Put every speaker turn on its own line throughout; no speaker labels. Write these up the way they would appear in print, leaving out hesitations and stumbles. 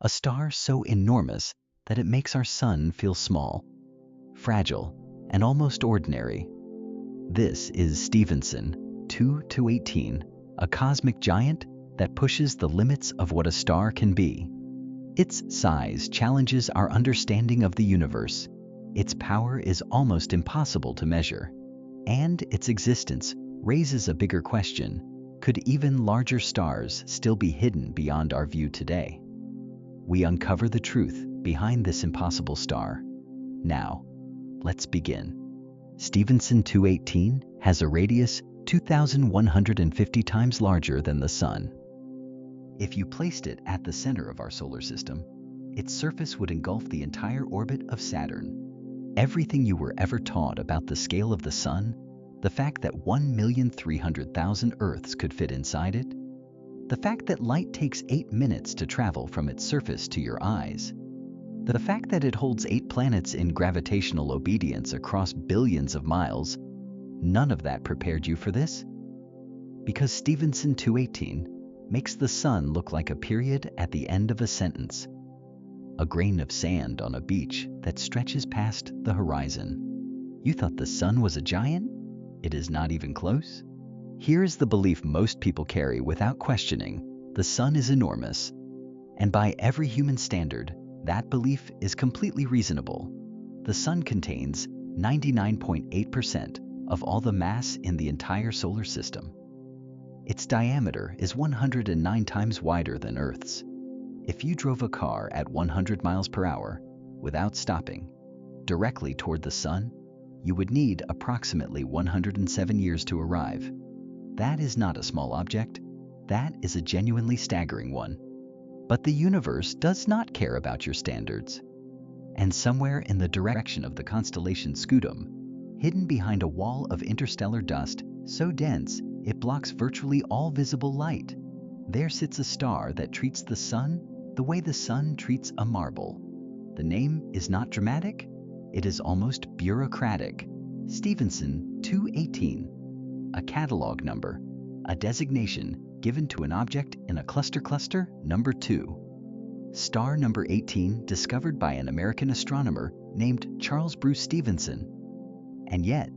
a star so enormous that it makes our sun feel small, fragile, and almost ordinary. This is Stephenson 2-18, a cosmic giant that pushes the limits of what a star can be. Its size challenges our understanding of the universe. Its power is almost impossible to measure, and its existence raises a bigger question: could even larger stars still be hidden beyond our view today? We uncover the truth behind this impossible star. Now, let's begin. Stephenson 2-18 has a radius 2,150 times larger than the Sun. If you placed it at the center of our solar system, its surface would engulf the entire orbit of Saturn. Everything you were ever taught about the scale of the Sun, the fact that 1,300,000 Earths could fit inside it, the fact that light takes 8 minutes to travel from its surface to your eyes, the fact that it holds 8 planets in gravitational obedience across billions of miles, none of that prepared you for this? Because Stephenson 2-18 makes the Sun look like a period at the end of a sentence, a grain of sand on a beach that stretches past the horizon. You thought the Sun was a giant? It is not even close. Here is the belief most people carry without questioning: the Sun is enormous. And by every human standard, that belief is completely reasonable. The Sun contains 99.8% of all the mass in the entire solar system. Its diameter is 109 times wider than Earth's. If you drove a car at 100 miles per hour, without stopping, directly toward the Sun, you would need approximately 107 years to arrive. That is not a small object. That is a genuinely staggering one. But the universe does not care about your standards. And somewhere in the direction of the constellation Scutum, hidden behind a wall of interstellar dust so dense it blocks virtually all visible light, there sits a star that treats the Sun the way the Sun treats a marble. The name is not dramatic, it is almost bureaucratic. Stephenson 2-18, a catalog number, a designation given to an object in a cluster number 2. Star number 18 discovered by an American astronomer named Charles Bruce Stephenson. And yet,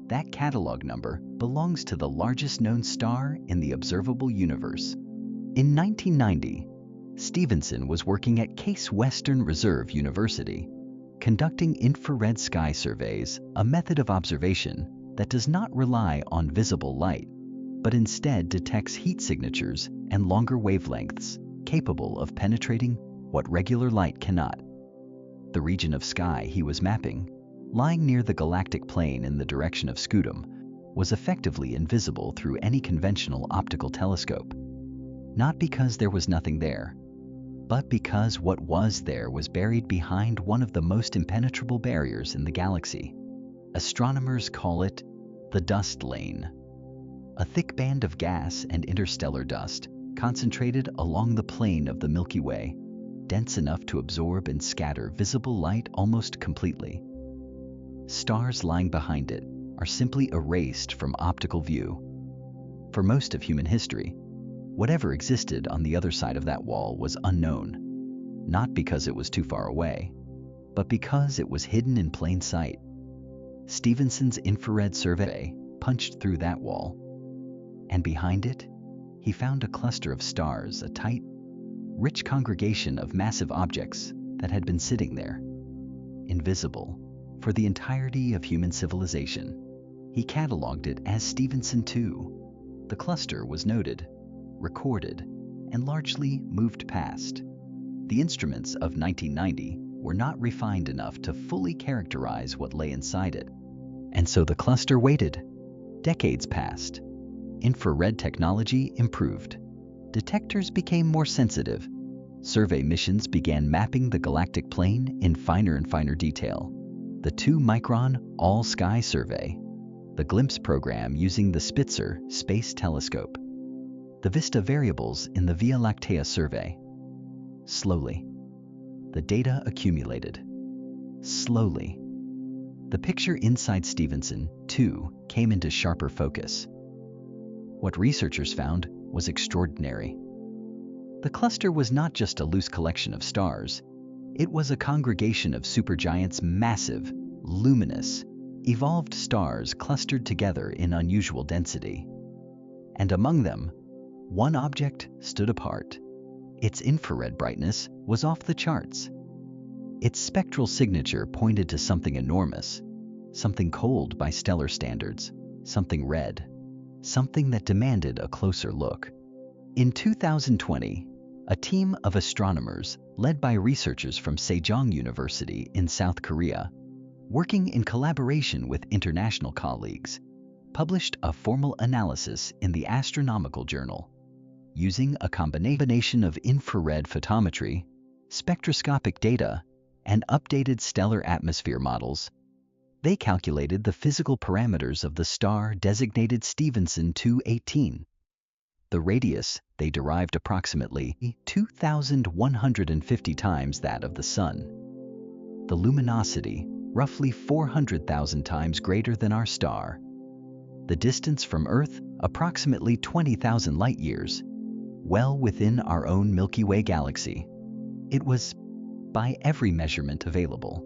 that catalog number belongs to the largest known star in the observable universe. In 1990, Stephenson was working at Case Western Reserve University, conducting infrared sky surveys, a method of observation that does not rely on visible light, but instead detects heat signatures and longer wavelengths capable of penetrating what regular light cannot. The region of sky he was mapping, lying near the galactic plane in the direction of Scutum, was effectively invisible through any conventional optical telescope. Not because there was nothing there, but because what was there was buried behind one of the most impenetrable barriers in the galaxy. Astronomers call it the dust lane. A thick band of gas and interstellar dust concentrated along the plane of the Milky Way, dense enough to absorb and scatter visible light almost completely. Stars lying behind it are simply erased from optical view. For most of human history, whatever existed on the other side of that wall was unknown, not because it was too far away, but because it was hidden in plain sight. Stephenson's infrared survey punched through that wall, and behind it, he found a cluster of stars, a tight, rich congregation of massive objects that had been sitting there, invisible, for the entirety of human civilization. He cataloged it as Stephenson 2. The cluster was noted, recorded, and largely moved past. The instruments of 1990 were not refined enough to fully characterize what lay inside it. And so the cluster waited. Decades passed. Infrared technology improved. Detectors became more sensitive. Survey missions began mapping the galactic plane in finer and finer detail. The 2-micron all-sky survey, the Glimpse program using the Spitzer Space Telescope, the Vista variables in the Via Lactea survey. Slowly, the data accumulated. Slowly, the picture inside Stephenson 2 came into sharper focus. What researchers found was extraordinary. The cluster was not just a loose collection of stars. It was a congregation of supergiants, massive, luminous, evolved stars clustered together in unusual density. And among them, one object stood apart. Its infrared brightness was off the charts. Its spectral signature pointed to something enormous, something cold by stellar standards, something red, something that demanded a closer look. In 2020, a team of astronomers led by researchers from Sejong University in South Korea, working in collaboration with international colleagues, published a formal analysis in the Astronomical Journal. Using a combination of infrared photometry, spectroscopic data, and updated stellar atmosphere models, they calculated the physical parameters of the star designated Stephenson 218. The radius they derived approximately 2,150 times that of the Sun. The luminosity roughly 400,000 times greater than our star. The distance from Earth approximately 20,000 light-years, well within our own Milky Way galaxy. It was, by every measurement available,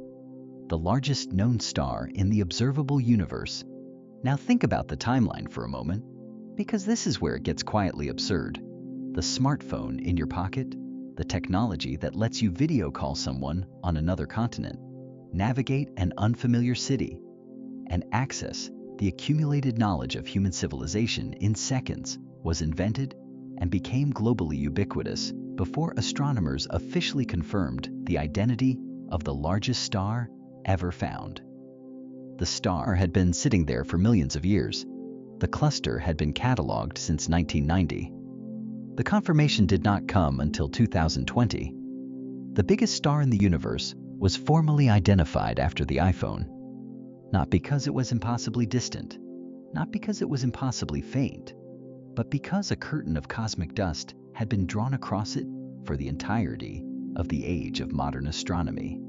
the largest known star in the observable universe. Now think about the timeline for a moment, because this is where it gets quietly absurd. The smartphone in your pocket, the technology that lets you video call someone on another continent, navigate an unfamiliar city, and access the accumulated knowledge of human civilization in seconds, was invented and became globally ubiquitous before astronomers officially confirmed the identity of the largest star ever found. The star had been sitting there for millions of years. The cluster had been catalogued since 1990. The confirmation did not come until 2020. The biggest star in the universe was formally identified after the iPhone. Not because it was impossibly distant, not because it was impossibly faint, but because a curtain of cosmic dust had been drawn across it for the entirety of the age of modern astronomy.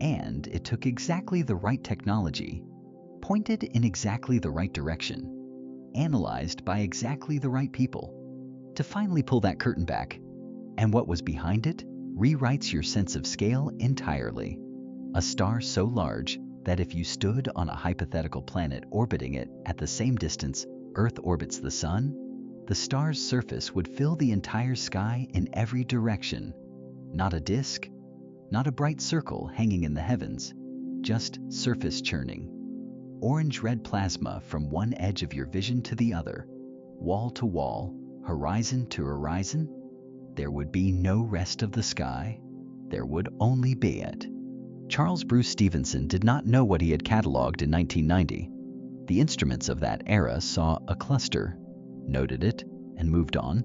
And it took exactly the right technology, pointed in exactly the right direction, analyzed by exactly the right people, to finally pull that curtain back. And what was behind it rewrites your sense of scale entirely. A star so large that if you stood on a hypothetical planet orbiting it at the same distance Earth orbits the Sun, the star's surface would fill the entire sky in every direction. Not a disk, not a bright circle hanging in the heavens, just surface churning. Orange-red plasma from one edge of your vision to the other, wall to wall, horizon to horizon. There would be no rest of the sky. There would only be it. Charles Bruce Stephenson did not know what he had catalogued in 1990. The instruments of that era saw a cluster, noted it, and moved on.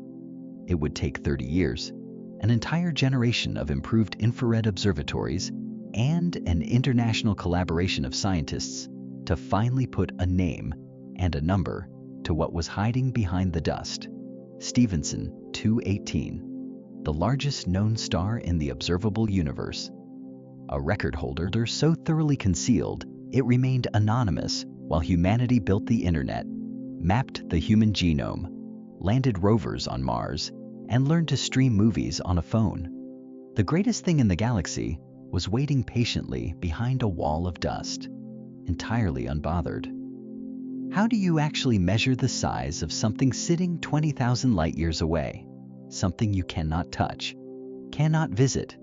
It would take 30 years, an entire generation of improved infrared observatories, and an international collaboration of scientists to finally put a name and a number to what was hiding behind the dust. Stephenson 218, the largest known star in the observable universe. A record holder so thoroughly concealed it remained anonymous while humanity built the internet, mapped the human genome, landed rovers on Mars, and learned to stream movies on a phone. The greatest thing in the galaxy was waiting patiently behind a wall of dust, entirely unbothered. How do you actually measure the size of something sitting 20,000 light-years away? Something you cannot touch, cannot visit,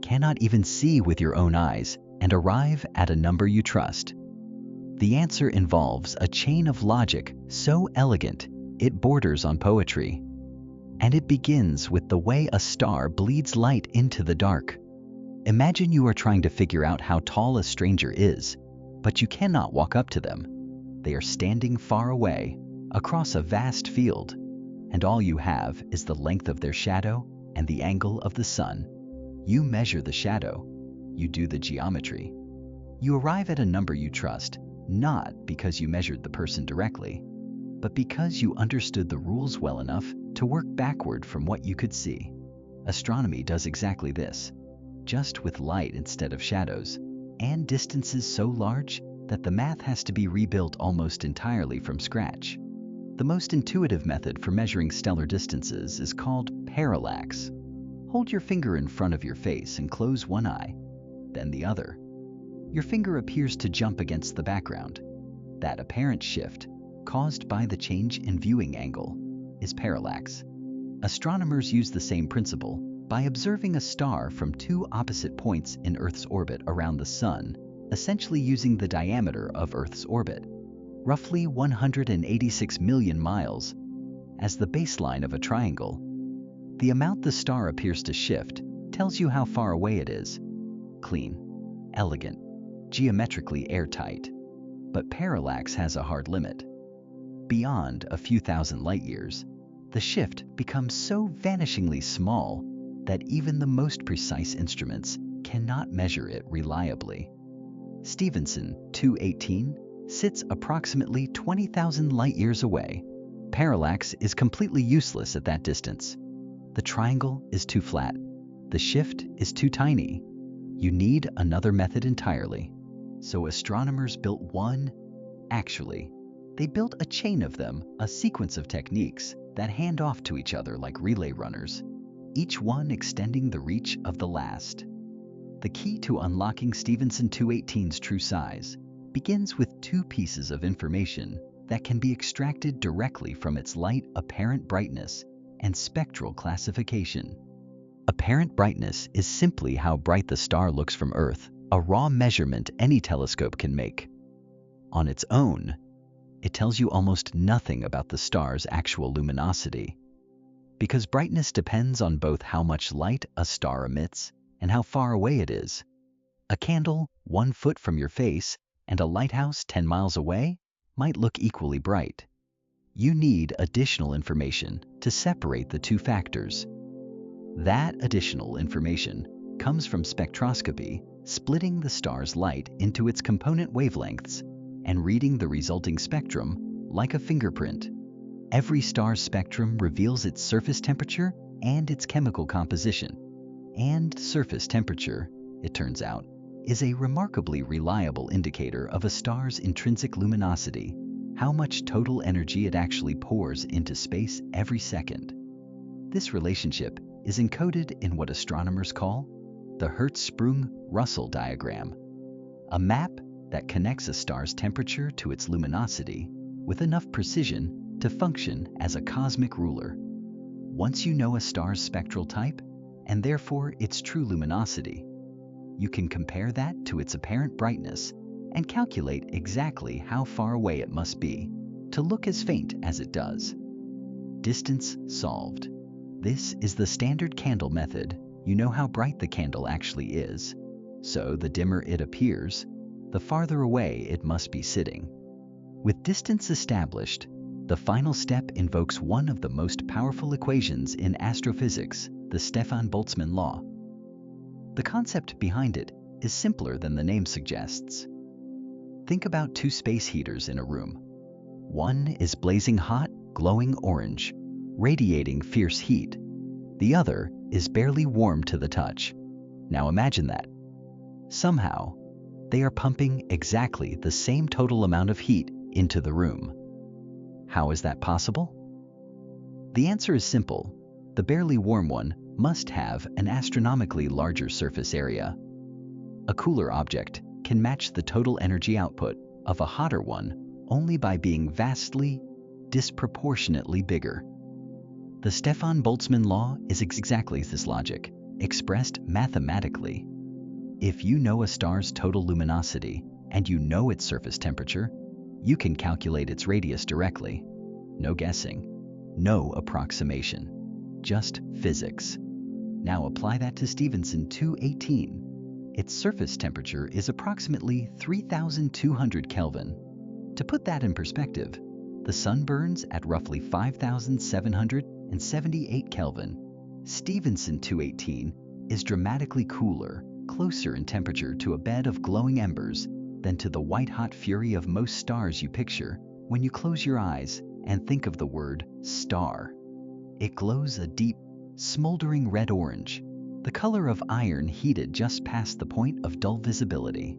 cannot even see with your own eyes, and arrive at a number you trust? The answer involves a chain of logic so elegant it borders on poetry. And it begins with the way a star bleeds light into the dark. Imagine you are trying to figure out how tall a stranger is, but you cannot walk up to them. They are standing far away, across a vast field, and all you have is the length of their shadow and the angle of the sun. You measure the shadow, you do the geometry. You arrive at a number you trust, not because you measured the person directly, but because you understood the rules well enough to work backward from what you could see. Astronomy does exactly this, just with light instead of shadows, and distances so large that the math has to be rebuilt almost entirely from scratch. The most intuitive method for measuring stellar distances is called parallax. Hold your finger in front of your face and close one eye, then the other. Your finger appears to jump against the background. That apparent shift, caused by the change in viewing angle, is parallax. Astronomers use the same principle by observing a star from two opposite points in Earth's orbit around the Sun, essentially using the diameter of Earth's orbit, roughly 186 million miles, as the baseline of a triangle. The amount the star appears to shift tells you how far away it is. Clean, elegant, geometrically airtight. But parallax has a hard limit. Beyond a few thousand light years, the shift becomes so vanishingly small that even the most precise instruments cannot measure it reliably. Stephenson 218 sits approximately 20,000 light-years away. Parallax is completely useless at that distance. The triangle is too flat. The shift is too tiny. You need another method entirely. So astronomers built one. Actually, they built a chain of them, a sequence of techniques that hand off to each other like relay runners, each one extending the reach of the last. The key to unlocking Stephenson 218's true size begins with two pieces of information that can be extracted directly from its light apparent brightness and spectral classification. Apparent brightness is simply how bright the star looks from Earth, a raw measurement any telescope can make. On its own, it tells you almost nothing about the star's actual luminosity, because brightness depends on both how much light a star emits and how far away it is. A candle 1 foot from your face and a lighthouse 10 miles away might look equally bright. You need additional information to separate the two factors. That additional information comes from spectroscopy, splitting the star's light into its component wavelengths and reading the resulting spectrum like a fingerprint. Every star's spectrum reveals its surface temperature and its chemical composition. And surface temperature, it turns out, is a remarkably reliable indicator of a star's intrinsic luminosity, how much total energy it actually pours into space every second. This relationship is encoded in what astronomers call the Hertzsprung-Russell diagram, a map that connects a star's temperature to its luminosity with enough precision to function as a cosmic ruler. Once you know a star's spectral type, and therefore its true luminosity, you can compare that to its apparent brightness and calculate exactly how far away it must be to look as faint as it does. Distance solved. This is the standard candle method. You know how bright the candle actually is, so the dimmer it appears, the farther away it must be sitting. With distance established, the final step invokes one of the most powerful equations in astrophysics, the Stefan-Boltzmann law. The concept behind it is simpler than the name suggests. Think about two space heaters in a room. One is blazing hot, glowing orange, radiating fierce heat. The other is barely warm to the touch. Now imagine that. Somehow, they are pumping exactly the same total amount of heat into the room. How is that possible? The answer is simple. The barely warm one must have an astronomically larger surface area. A cooler object can match the total energy output of a hotter one only by being vastly, disproportionately bigger. The Stefan-Boltzmann law is exactly this logic, expressed mathematically. If you know a star's total luminosity and you know its surface temperature, you can calculate its radius directly. No guessing, no approximation, just physics. Now apply that to Stephenson 218. Its surface temperature is approximately 3,200 Kelvin. To put that in perspective, the sun burns at roughly 5,778 Kelvin. Stephenson 218 is dramatically cooler, closer in temperature to a bed of glowing embers than to the white-hot fury of most stars you picture when you close your eyes and think of the word star. It glows a deep, smoldering red-orange, the color of iron heated just past the point of dull visibility.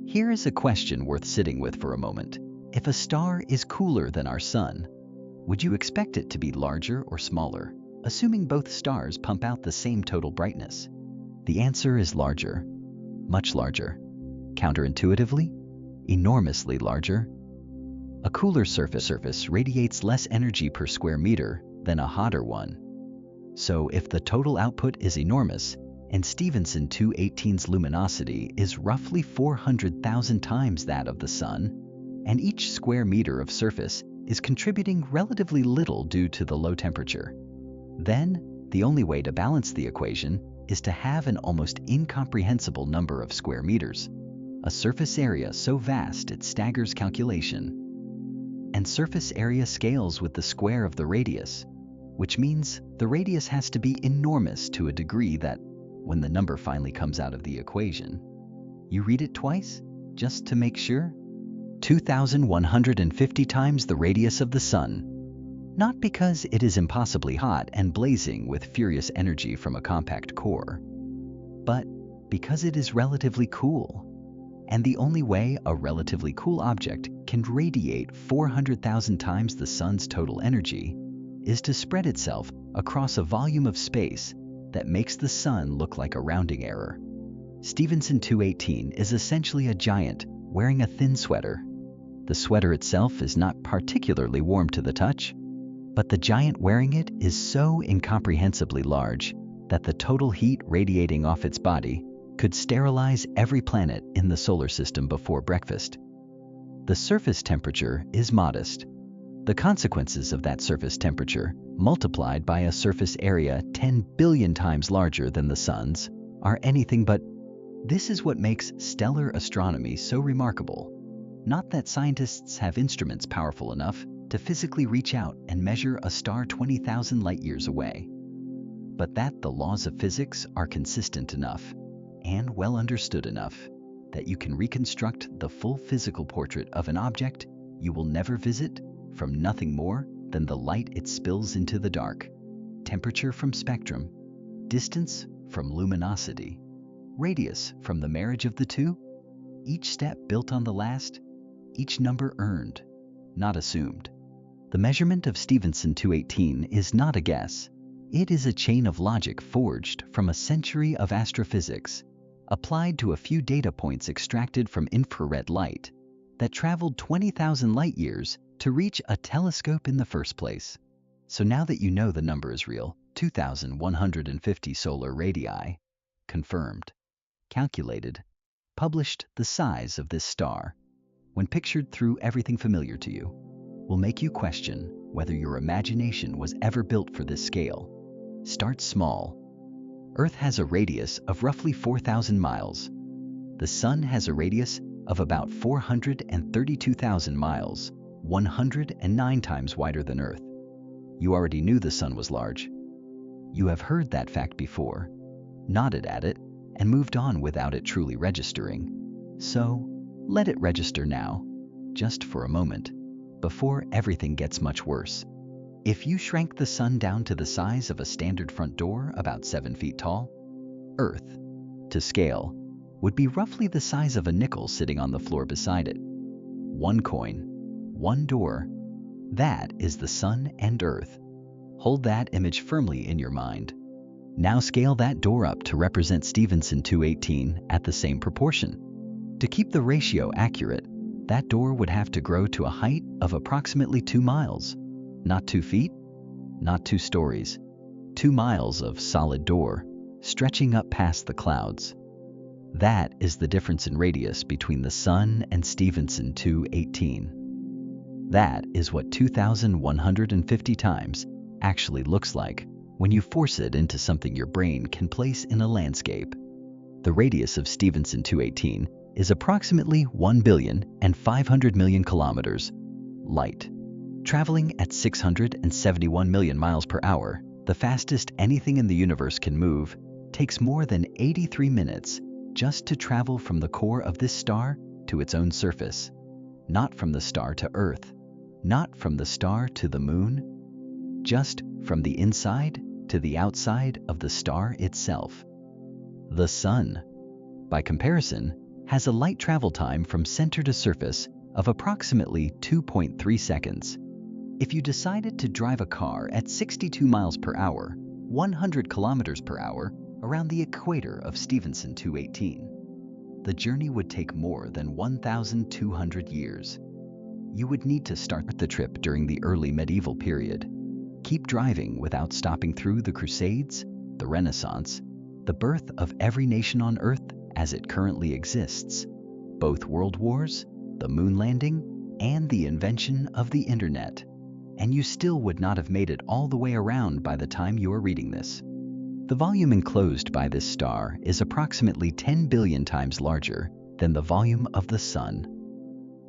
Here is a question worth sitting with for a moment. If a star is cooler than our sun, would you expect it to be larger or smaller? assuming both stars pump out the same total brightness? The answer is larger, much larger. Counterintuitively, enormously larger. A cooler surface radiates less energy per square meter than a hotter one. So if the total output is enormous, and Stephenson 218's luminosity is roughly 400,000 times that of the Sun, and each square meter of surface is contributing relatively little due to the low temperature, then the only way to balance the equation is to have an almost incomprehensible number of square meters, a surface area so vast it staggers calculation. And surface area scales with the square of the radius, which means the radius has to be enormous to a degree that, when the number finally comes out of the equation, you read it twice, just to make sure. 2,150 times the radius of the Sun. Not because it is impossibly hot and blazing with furious energy from a compact core, but because it is relatively cool. And the only way a relatively cool object can radiate 400,000 times the Sun's total energy is to spread itself across a volume of space that makes the Sun look like a rounding error. Stephenson 218 is essentially a giant wearing a thin sweater. The sweater itself is not particularly warm to the touch, but the giant wearing it is so incomprehensibly large that the total heat radiating off its body could sterilize every planet in the solar system before breakfast. The surface temperature is modest. The consequences of that surface temperature, multiplied by a surface area 10 billion times larger than the Sun's, are anything but. This is what makes stellar astronomy so remarkable. Not that scientists have instruments powerful enough to physically reach out and measure a star 20,000 light-years away, but that the laws of physics are consistent enough and well understood enough that you can reconstruct the full physical portrait of an object you will never visit from nothing more than the light it spills into the dark, temperature from spectrum, distance from luminosity, radius from the marriage of the two, each step built on the last, each number earned, not assumed. The measurement of Stephenson 218 is not a guess. It is a chain of logic forged from a century of astrophysics, applied to a few data points extracted from infrared light that traveled 20,000 light-years to reach a telescope in the first place. So now that you know the number is real, 2,150 solar radii, confirmed, calculated, published, the size of this star, when pictured through everything familiar to you, will make you question whether your imagination was ever built for this scale. Start small. Earth has a radius of roughly 4,000 miles. The Sun has a radius of about 432,000 miles, 109 times wider than Earth. You already knew the Sun was large. You have heard that fact before, nodded at it, and moved on without it truly registering. So, let it register now, just for a moment, before everything gets much worse. If you shrank the Sun down to the size of a standard front door about 7 feet tall, Earth, to scale, would be roughly the size of a nickel sitting on the floor beside it. One coin, one door. That is the Sun and Earth. Hold that image firmly in your mind. Now scale that door up to represent Stephenson 218 at the same proportion. To keep the ratio accurate, that door would have to grow to a height of approximately 2 miles. Not 2 feet, not 2 stories. 2 miles of solid door, stretching up past the clouds. That is the difference in radius between the Sun and Stephenson 218. That is what 2,150 times actually looks like when you force it into something your brain can place in a landscape. The radius of Stephenson 218 is approximately 1,500,000,000 kilometers, light. Traveling at 671 million miles per hour, the fastest anything in the universe can move, takes more than 83 minutes just to travel from the core of this star to its own surface. Not from the star to Earth, not from the star to the moon, just from the inside to the outside of the star itself. The Sun, by comparison, has a light travel time from center to surface of approximately 2.3 seconds. If you decided to drive a car at 62 miles per hour, 100 kilometers per hour, around the equator of Stephenson 218, the journey would take more than 1,200 years. You would need to start the trip during the early medieval period. Keep driving without stopping through the Crusades, the Renaissance, the birth of every nation on Earth as it currently exists, both world wars, the moon landing, and the invention of the internet. And you still would not have made it all the way around by the time you are reading this. The volume enclosed by this star is approximately 10 billion times larger than the volume of the Sun.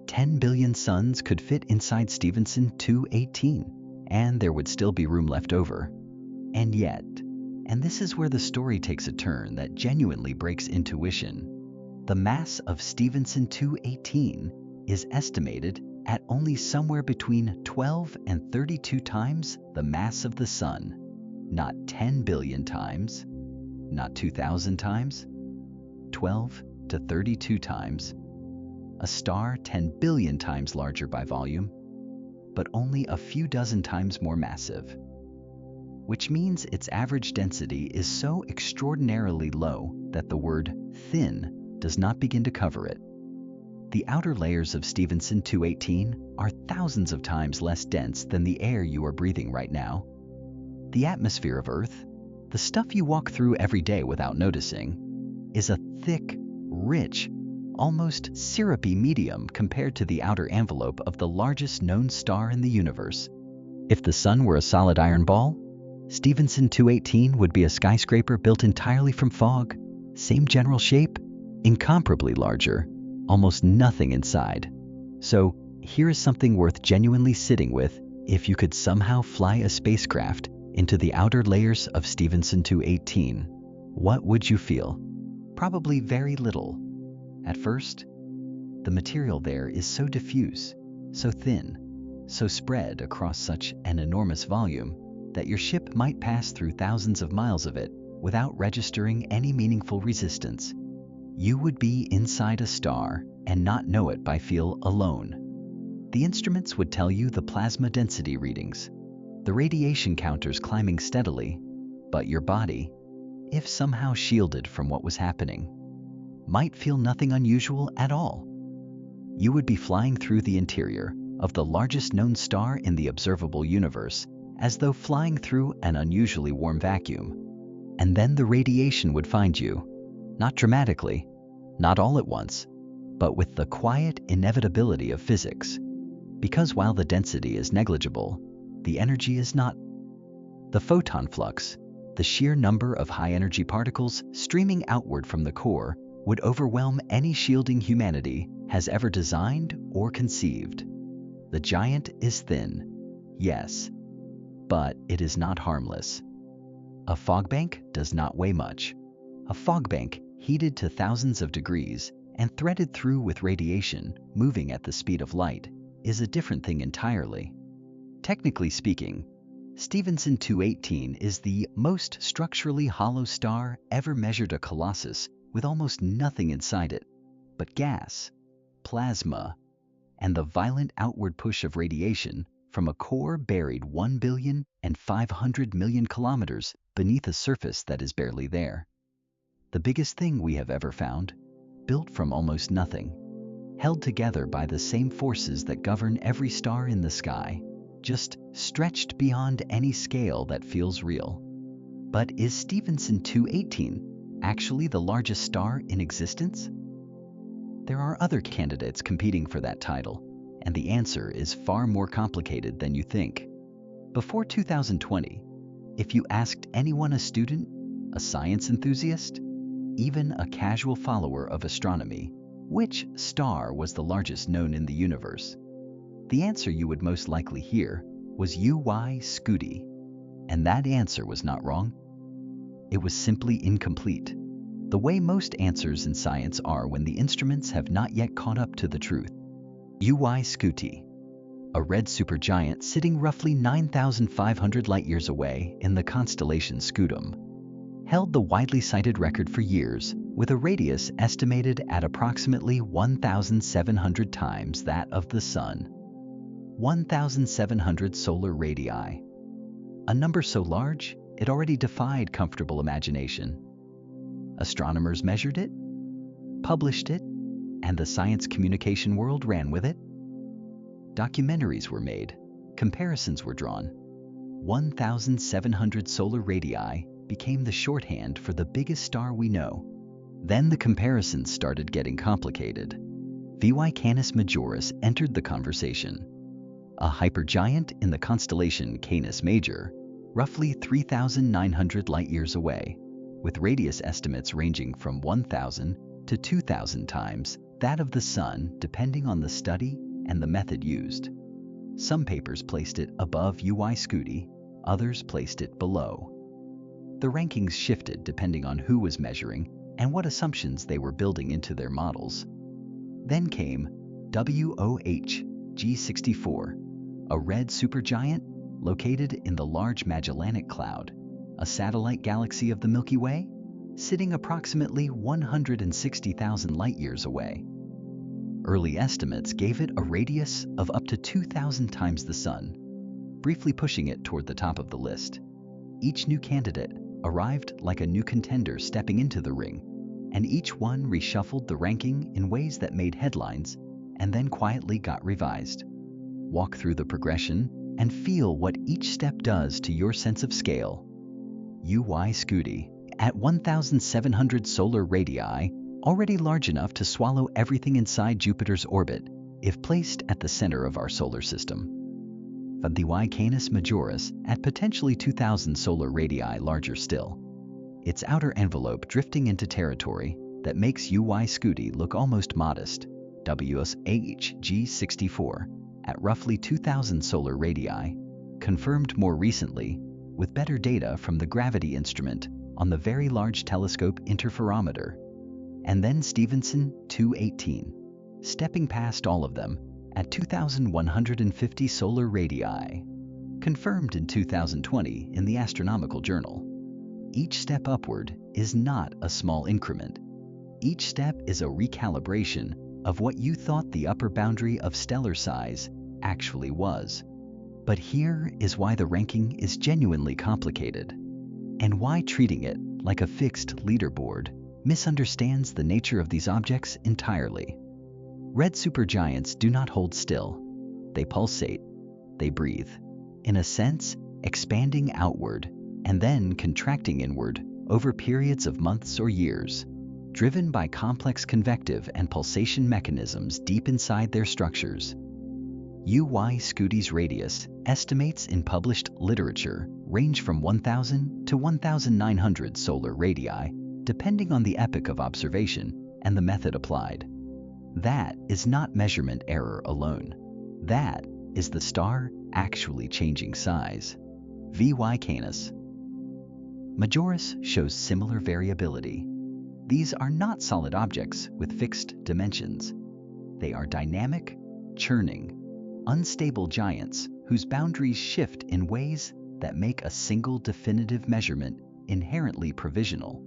10 billion suns could fit inside Stephenson 218, and there would still be room left over. And yet, and this is where the story takes a turn that genuinely breaks intuition, the mass of Stephenson 218 is estimated at only somewhere between 12 and 32 times the mass of the Sun. Not 10 billion times, not 2,000 times, 12 to 32 times. A star 10 billion times larger by volume, but only a few dozen times more massive. Which means its average density is so extraordinarily low that the word thin does not begin to cover it. The outer layers of Stephenson 218 are thousands of times less dense than the air you are breathing right now. The atmosphere of Earth, the stuff you walk through every day without noticing, is a thick, rich, almost syrupy medium compared to the outer envelope of the largest known star in the universe. If the Sun were a solid iron ball, Stephenson 218 would be a skyscraper built entirely from fog, same general shape, incomparably larger, almost nothing inside. So here is something worth genuinely sitting with. If you could somehow fly a spacecraft into the outer layers of Stephenson 218, what would you feel? Probably very little. At first, the material there is so diffuse, so thin, so spread across such an enormous volume that your ship might pass through thousands of miles of it without registering any meaningful resistance. You would be inside a star and not know it by feel alone. The instruments would tell you the plasma density readings, the radiation counters climbing steadily, but your body, if somehow shielded from what was happening, might feel nothing unusual at all. You would be flying through the interior of the largest known star in the observable universe, as though flying through an unusually warm vacuum. And then the radiation would find you, not dramatically, not all at once, but with the quiet inevitability of physics. Because while the density is negligible, the energy is not. The photon flux, the sheer number of high-energy particles streaming outward from the core, would overwhelm any shielding humanity has ever designed or conceived. The giant is thin, yes, but it is not harmless. A fog bank does not weigh much. A fog bank, heated to thousands of degrees and threaded through with radiation moving at the speed of light, is a different thing entirely. Technically speaking, Stephenson 218 is the most structurally hollow star ever measured, a colossus with almost nothing inside it but gas, plasma, and the violent outward push of radiation from a core buried 1,500 million kilometers beneath a surface that is barely there. The biggest thing we have ever found, built from almost nothing, held together by the same forces that govern every star in the sky, just stretched beyond any scale that feels real. But is Stephenson 218 actually the largest star in existence? There are other candidates competing for that title, and the answer is far more complicated than you think. Before 2020, if you asked anyone, a student, a science enthusiast, even a casual follower of astronomy, which star was the largest known in the universe, the answer you would most likely hear was UY Scuti. And that answer was not wrong. It was simply incomplete, the way most answers in science are when the instruments have not yet caught up to the truth. UY Scuti, a red supergiant sitting roughly 9,500 light-years away in the constellation Scutum, held the widely cited record for years, with a radius estimated at approximately 1,700 times that of the Sun. 1,700 solar radii. A number so large, it already defied comfortable imagination. Astronomers measured it, published it, and the science communication world ran with it. Documentaries were made, comparisons were drawn. 1,700 solar radii became the shorthand for the biggest star we know. Then the comparisons started getting complicated. VY Canis Majoris entered the conversation. A hypergiant in the constellation Canis Major, roughly 3,900 light-years away, with radius estimates ranging from 1,000 to 2,000 times that of the Sun depending on the study and the method used. Some papers placed it above UY Scuti, others placed it below. The rankings shifted depending on who was measuring and what assumptions they were building into their models. Then came WOH G64, a red supergiant located in the Large Magellanic Cloud, a satellite galaxy of the Milky Way, sitting approximately 160,000 light-years away. Early estimates gave it a radius of up to 2,000 times the Sun, briefly pushing it toward the top of the list. Each new candidate arrived like a new contender stepping into the ring, and each one reshuffled the ranking in ways that made headlines and then quietly got revised. Walk through the progression and feel what each step does to your sense of scale. UY Scuti, at 1,700 solar radii, already large enough to swallow everything inside Jupiter's orbit if placed at the center of our solar system. VY Canis Majoris at potentially 2,000 solar radii larger still. Its outer envelope drifting into territory that makes UY Scuti look almost modest. WOH G64 at roughly 2,000 solar radii, confirmed more recently with better data from the gravity instrument on the Very Large Telescope Interferometer. And then Stephenson 218, stepping past all of them at 2,150 solar radii, confirmed in 2020 in the Astronomical Journal. Each step upward is not a small increment. Each step is a recalibration of what you thought the upper boundary of stellar size actually was. But here is why the ranking is genuinely complicated, and why treating it like a fixed leaderboard misunderstands the nature of these objects entirely. Red supergiants do not hold still. They pulsate, they breathe, in a sense, expanding outward and then contracting inward over periods of months or years, driven by complex convective and pulsation mechanisms deep inside their structures. UY Scuti's radius estimates in published literature range from 1,000 to 1,900 solar radii, depending on the epoch of observation and the method applied. That is not measurement error alone. That is the star actually changing size. VY Canis Majoris shows similar variability. These are not solid objects with fixed dimensions. They are dynamic, churning, unstable giants whose boundaries shift in ways that make a single definitive measurement inherently provisional.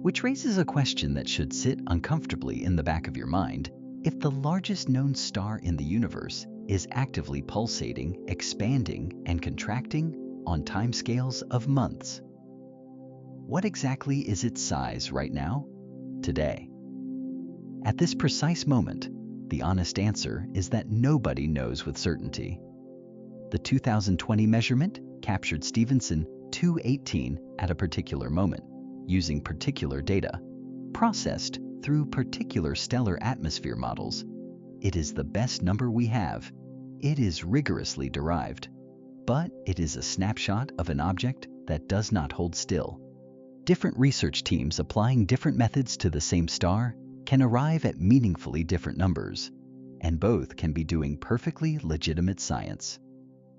Which raises a question that should sit uncomfortably in the back of your mind. If the largest known star in the universe is actively pulsating, expanding, and contracting on timescales of months, what exactly is its size right now, today? At this precise moment, the honest answer is that nobody knows with certainty. The 2020 measurement captured Stephenson 218 at a particular moment, using particular data, processed through particular stellar atmosphere models. It is the best number we have. It is rigorously derived, but it is a snapshot of an object that does not hold still. Different research teams applying different methods to the same star can arrive at meaningfully different numbers, and both can be doing perfectly legitimate science.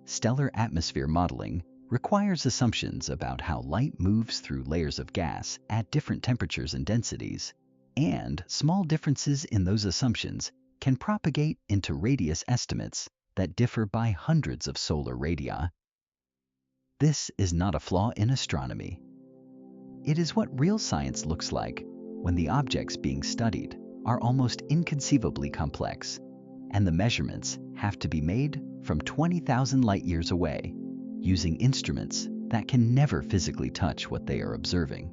Stellar atmosphere modeling requires assumptions about how light moves through layers of gas at different temperatures and densities, and small differences in those assumptions can propagate into radius estimates that differ by hundreds of solar radii. This is not a flaw in astronomy. It is what real science looks like when the objects being studied are almost inconceivably complex and the measurements have to be made from 20,000 light-years away, using instruments that can never physically touch what they are observing.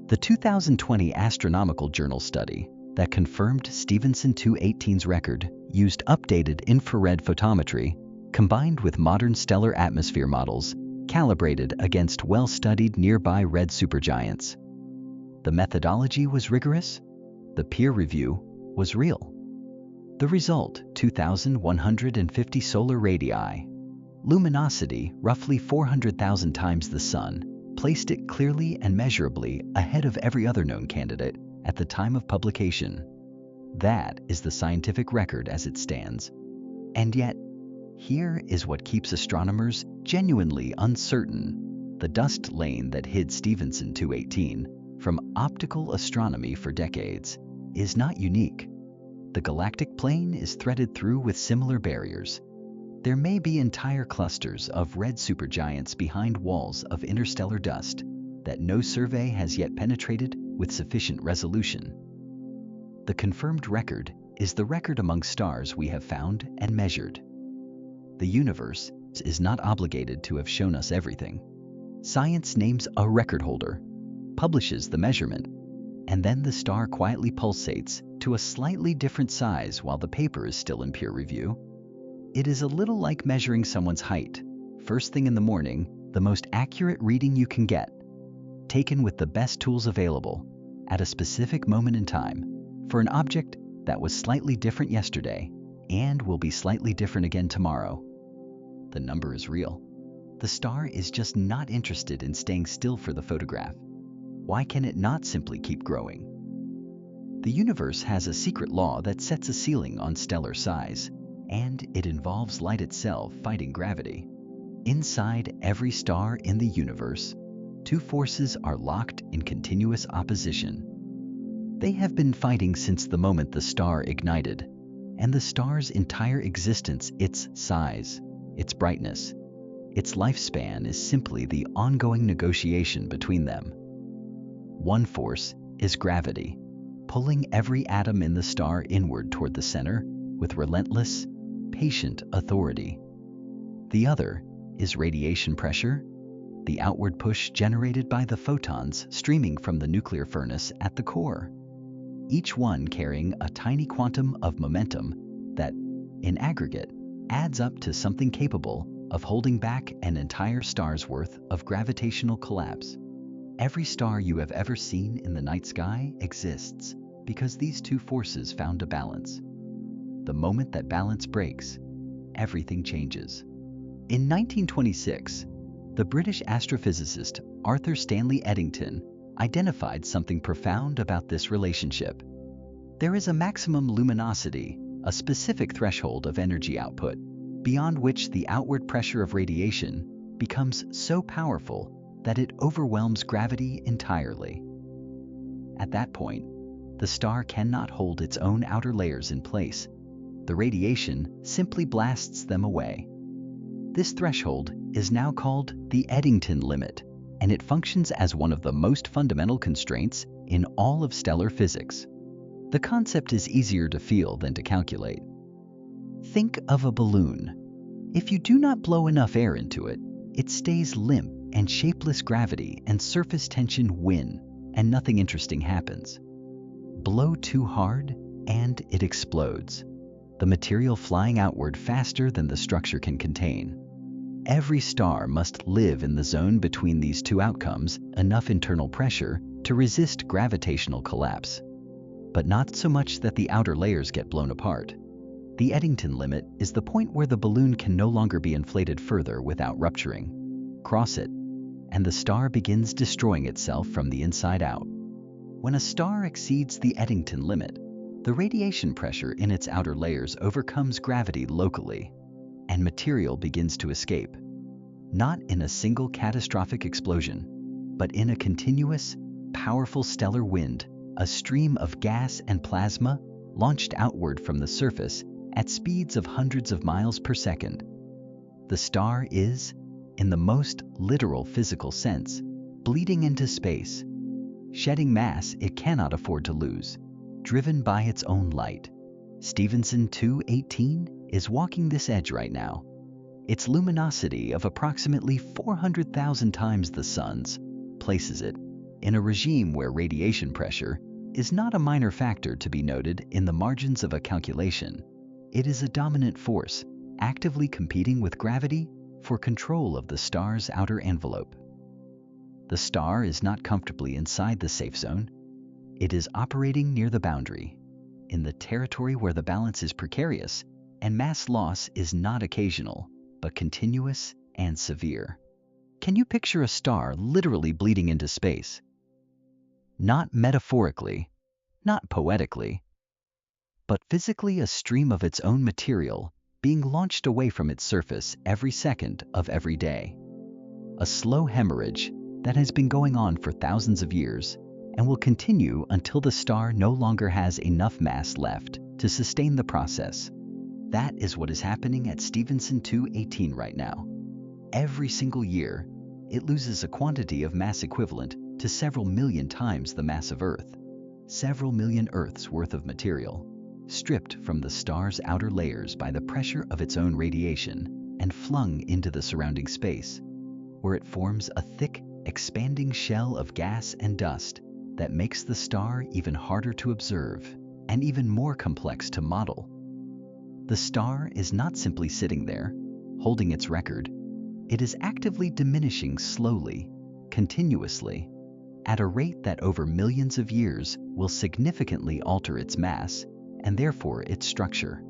The 2020 Astronomical Journal study that confirmed Stephenson 218's record used updated infrared photometry combined with modern stellar atmosphere models calibrated against well-studied nearby red supergiants. The methodology was rigorous. The peer review was real. The result, 2,150 solar radii, luminosity roughly 400,000 times the Sun, placed it clearly and measurably ahead of every other known candidate at the time of publication. That is the scientific record as it stands. And yet, here is what keeps astronomers genuinely uncertain. The dust lane that hid Stephenson 218 from optical astronomy for decades is not unique. The galactic plane is threaded through with similar barriers. There may be entire clusters of red supergiants behind walls of interstellar dust that no survey has yet penetrated with sufficient resolution. The confirmed record is the record among stars we have found and measured. The universe is not obligated to have shown us everything. Science names a record holder, publishes the measurement, and then the star quietly pulsates to a slightly different size while the paper is still in peer review. It is a little like measuring someone's height. First thing in the morning, the most accurate reading you can get, taken with the best tools available, at a specific moment in time, for an object that was slightly different yesterday and will be slightly different again tomorrow. The number is real. The star is just not interested in staying still for the photograph. Why can it not simply keep growing? The universe has a secret law that sets a ceiling on stellar size, and it involves light itself fighting gravity. Inside every star in the universe, two forces are locked in continuous opposition. They have been fighting since the moment the star ignited, and the star's entire existence, its size, its brightness, its lifespan is simply the ongoing negotiation between them. One force is gravity, pulling every atom in the star inward toward the center with relentless, patient authority. The other is radiation pressure, the outward push generated by the photons streaming from the nuclear furnace at the core, each one carrying a tiny quantum of momentum that, in aggregate, adds up to something capable of holding back an entire star's worth of gravitational collapse. Every star you have ever seen in the night sky exists because these two forces found a balance. The moment that balance breaks, everything changes. In 1926, the British astrophysicist Arthur Stanley Eddington identified something profound about this relationship. There is a maximum luminosity, a specific threshold of energy output, beyond which the outward pressure of radiation becomes so powerful that it overwhelms gravity entirely. At that point, the star cannot hold its own outer layers in place. The radiation simply blasts them away. This threshold is now called the Eddington limit, and it functions as one of the most fundamental constraints in all of stellar physics. The concept is easier to feel than to calculate. Think of a balloon. If you do not blow enough air into it, it stays limp, and shapeless gravity and surface tension win, and nothing interesting happens. Blow too hard, and it explodes, the material flying outward faster than the structure can contain. Every star must live in the zone between these two outcomes, enough internal pressure to resist gravitational collapse, but not so much that the outer layers get blown apart. The Eddington limit is the point where the balloon can no longer be inflated further without rupturing. Cross it, and the star begins destroying itself from the inside out. When a star exceeds the Eddington limit, the radiation pressure in its outer layers overcomes gravity locally, and material begins to escape, not in a single catastrophic explosion, but in a continuous, powerful stellar wind, a stream of gas and plasma launched outward from the surface at speeds of hundreds of miles per second. The star is, in the most literal physical sense, bleeding into space, shedding mass it cannot afford to lose, driven by its own light. Stephenson 218 is walking this edge right now. Its luminosity of approximately 400,000 times the Sun's places it in a regime where radiation pressure is not a minor factor to be noted in the margins of a calculation. It is a dominant force, actively competing with gravity for control of the star's outer envelope. The star is not comfortably inside the safe zone. It is operating near the boundary, in the territory where the balance is precarious and mass loss is not occasional, but continuous and severe. Can you picture a star literally bleeding into space? Not metaphorically, not poetically, but physically a stream of its own material being launched away from its surface every second of every day. A slow hemorrhage that has been going on for thousands of years and will continue until the star no longer has enough mass left to sustain the process. That is what is happening at Stephenson 218 right now. Every single year, it loses a quantity of mass equivalent to several million times the mass of Earth. Several million Earths worth of material, stripped from the star's outer layers by the pressure of its own radiation and flung into the surrounding space, where it forms a thick, expanding shell of gas and dust that makes the star even harder to observe and even more complex to model. The star is not simply sitting there, holding its record. It is actively diminishing slowly, continuously, at a rate that over millions of years will significantly alter its mass and therefore its structure.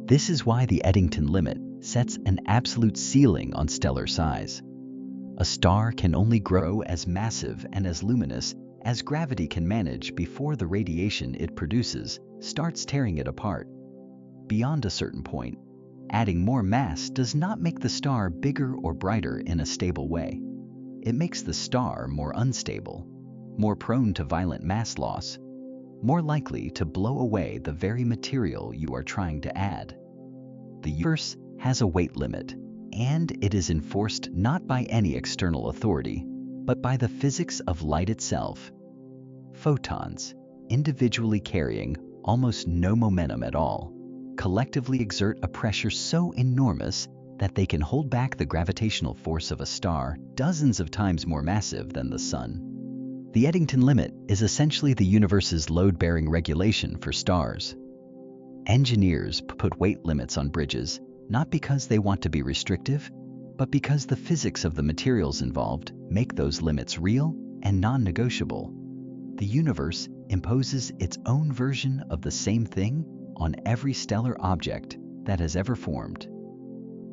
This is why the Eddington limit sets an absolute ceiling on stellar size. A star can only grow as massive and as luminous as gravity can manage before the radiation it produces starts tearing it apart. Beyond a certain point, adding more mass does not make the star bigger or brighter in a stable way. It makes the star more unstable, more prone to violent mass loss, more likely to blow away the very material you are trying to add. The universe has a weight limit, and it is enforced not by any external authority, but by the physics of light itself. Photons, individually carrying almost no momentum at all, collectively exert a pressure so enormous that they can hold back the gravitational force of a star dozens of times more massive than the Sun. The Eddington limit is essentially the universe's load-bearing regulation for stars. Engineers put weight limits on bridges not because they want to be restrictive, but because the physics of the materials involved make those limits real and non-negotiable. The universe imposes its own version of the same thing on every stellar object that has ever formed.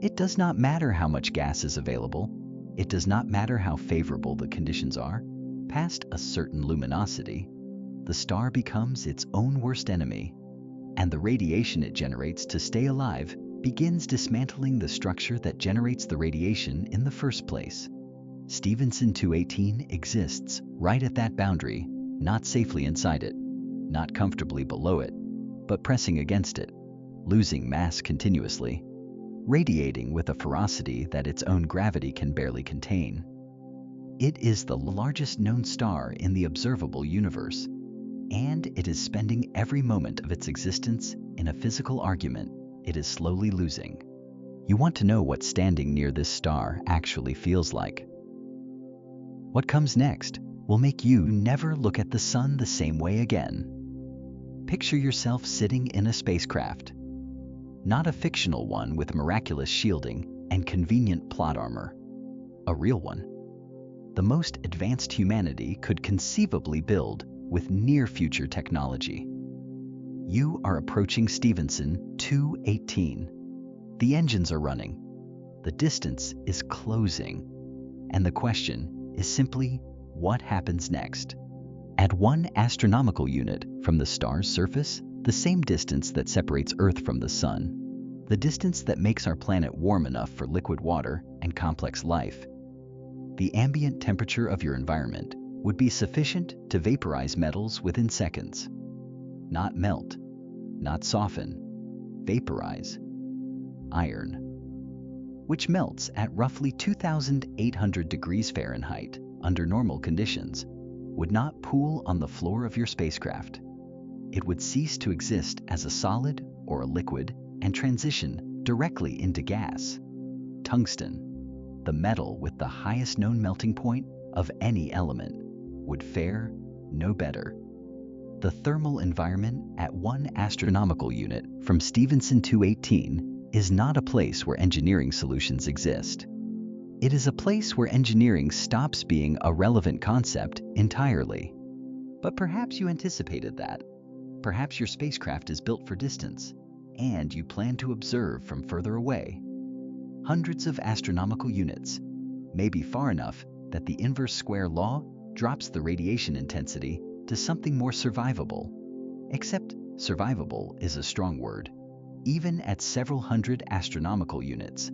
It does not matter how much gas is available. It does not matter how favorable the conditions are. Past a certain luminosity, the star becomes its own worst enemy, and the radiation it generates to stay alive begins dismantling the structure that generates the radiation in the first place. Stephenson 218 exists right at that boundary, not safely inside it, not comfortably below it, but pressing against it, losing mass continuously, radiating with a ferocity that its own gravity can barely contain. It is the largest known star in the observable universe, and it is spending every moment of its existence in a physical argument it is slowly losing. You want to know what standing near this star actually feels like. What comes next will make you never look at the Sun the same way again. Picture yourself sitting in a spacecraft, not a fictional one with miraculous shielding and convenient plot armor, a real one. The most advanced humanity could conceivably build with near-future technology. You are approaching Stephenson 218. The engines are running. The distance is closing. And the question is simply, what happens next? At 1 astronomical unit from the star's surface, the same distance that separates Earth from the Sun, the distance that makes our planet warm enough for liquid water and complex life, the ambient temperature of your environment would be sufficient to vaporize metals within seconds. Not melt, not soften, vaporize. Iron, which melts at roughly 2,800 degrees Fahrenheit under normal conditions, would not pool on the floor of your spacecraft. It would cease to exist as a solid or a liquid and transition directly into gas. Tungsten, the metal with the highest known melting point of any element, would fare no better. The thermal environment at 1 astronomical unit from Stephenson 218 is not a place where engineering solutions exist. It is a place where engineering stops being a relevant concept entirely. But perhaps you anticipated that. Perhaps your spacecraft is built for distance, and you plan to observe from further away. Hundreds of astronomical units, maybe far enough that the inverse square law drops the radiation intensity to something more survivable. Except survivable is a strong word. Even at several hundred astronomical units,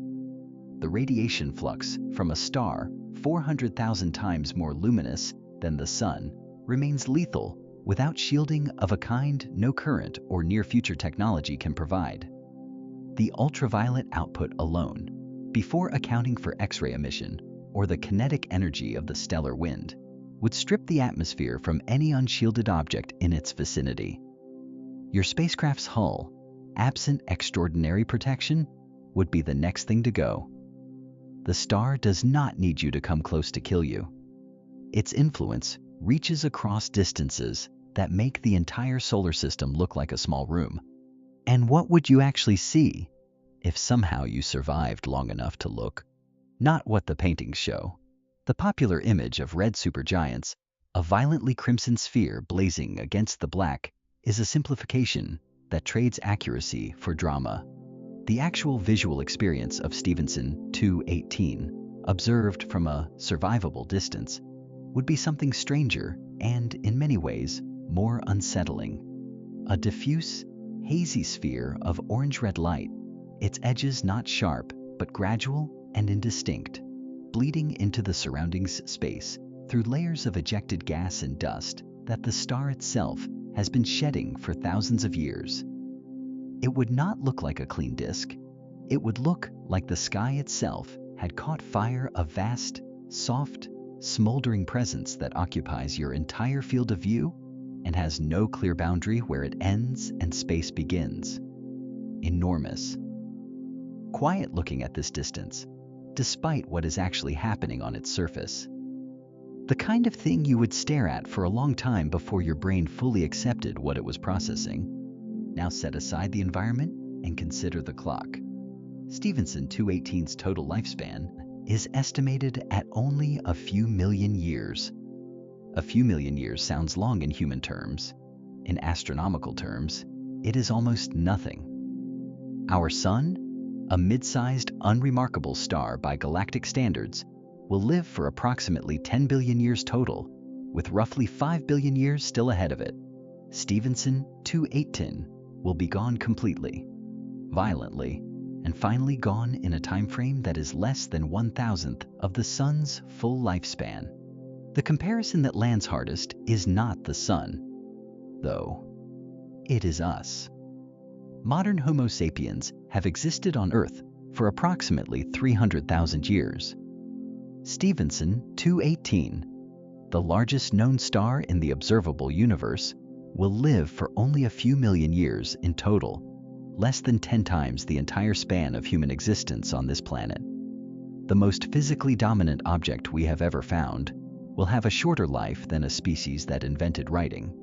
the radiation flux from a star 400,000 times more luminous than the Sun remains lethal without shielding of a kind no current or near-future technology can provide. The ultraviolet output alone, before accounting for X-ray emission or the kinetic energy of the stellar wind, would strip the atmosphere from any unshielded object in its vicinity. Your spacecraft's hull, absent extraordinary protection, would be the next thing to go. The star does not need you to come close to kill you. Its influence reaches across distances that make the entire solar system look like a small room. And what would you actually see if somehow you survived long enough to look? Not what the paintings show. The popular image of red supergiants, a violently crimson sphere blazing against the black, is a simplification that trades accuracy for drama. The actual visual experience of Stephenson 218, observed from a survivable distance, would be something stranger and, in many ways, more unsettling. A diffuse, hazy sphere of orange-red light, its edges not sharp but gradual and indistinct, bleeding into the surrounding space through layers of ejected gas and dust that the star itself has been shedding for thousands of years. It would not look like a clean disk. It would look like the sky itself had caught fire, a vast, soft, smoldering presence that occupies your entire field of view and has no clear boundary where it ends and space begins. Enormous. Quiet looking at this distance, despite what is actually happening on its surface. The kind of thing you would stare at for a long time before your brain fully accepted what it was processing. Now set aside the environment and consider the clock. Stephenson 218's total lifespan is estimated at only a few million years. A few million years sounds long in human terms. In astronomical terms, it is almost nothing. Our Sun, a mid-sized, unremarkable star by galactic standards, will live for approximately 10 billion years total, with roughly 5 billion years still ahead of it. Stephenson 218 will be gone completely, violently, and finally gone in a time frame that is less than 1,000th of the Sun's full lifespan. The comparison that lands hardest is not the Sun, though. It is us. Modern Homo sapiens have existed on Earth for approximately 300,000 years. Stephenson 218, the largest known star in the observable universe, will live for only a few million years in total, less than 10 times the entire span of human existence on this planet. The most physically dominant object we have ever found will have a shorter life than a species that invented writing,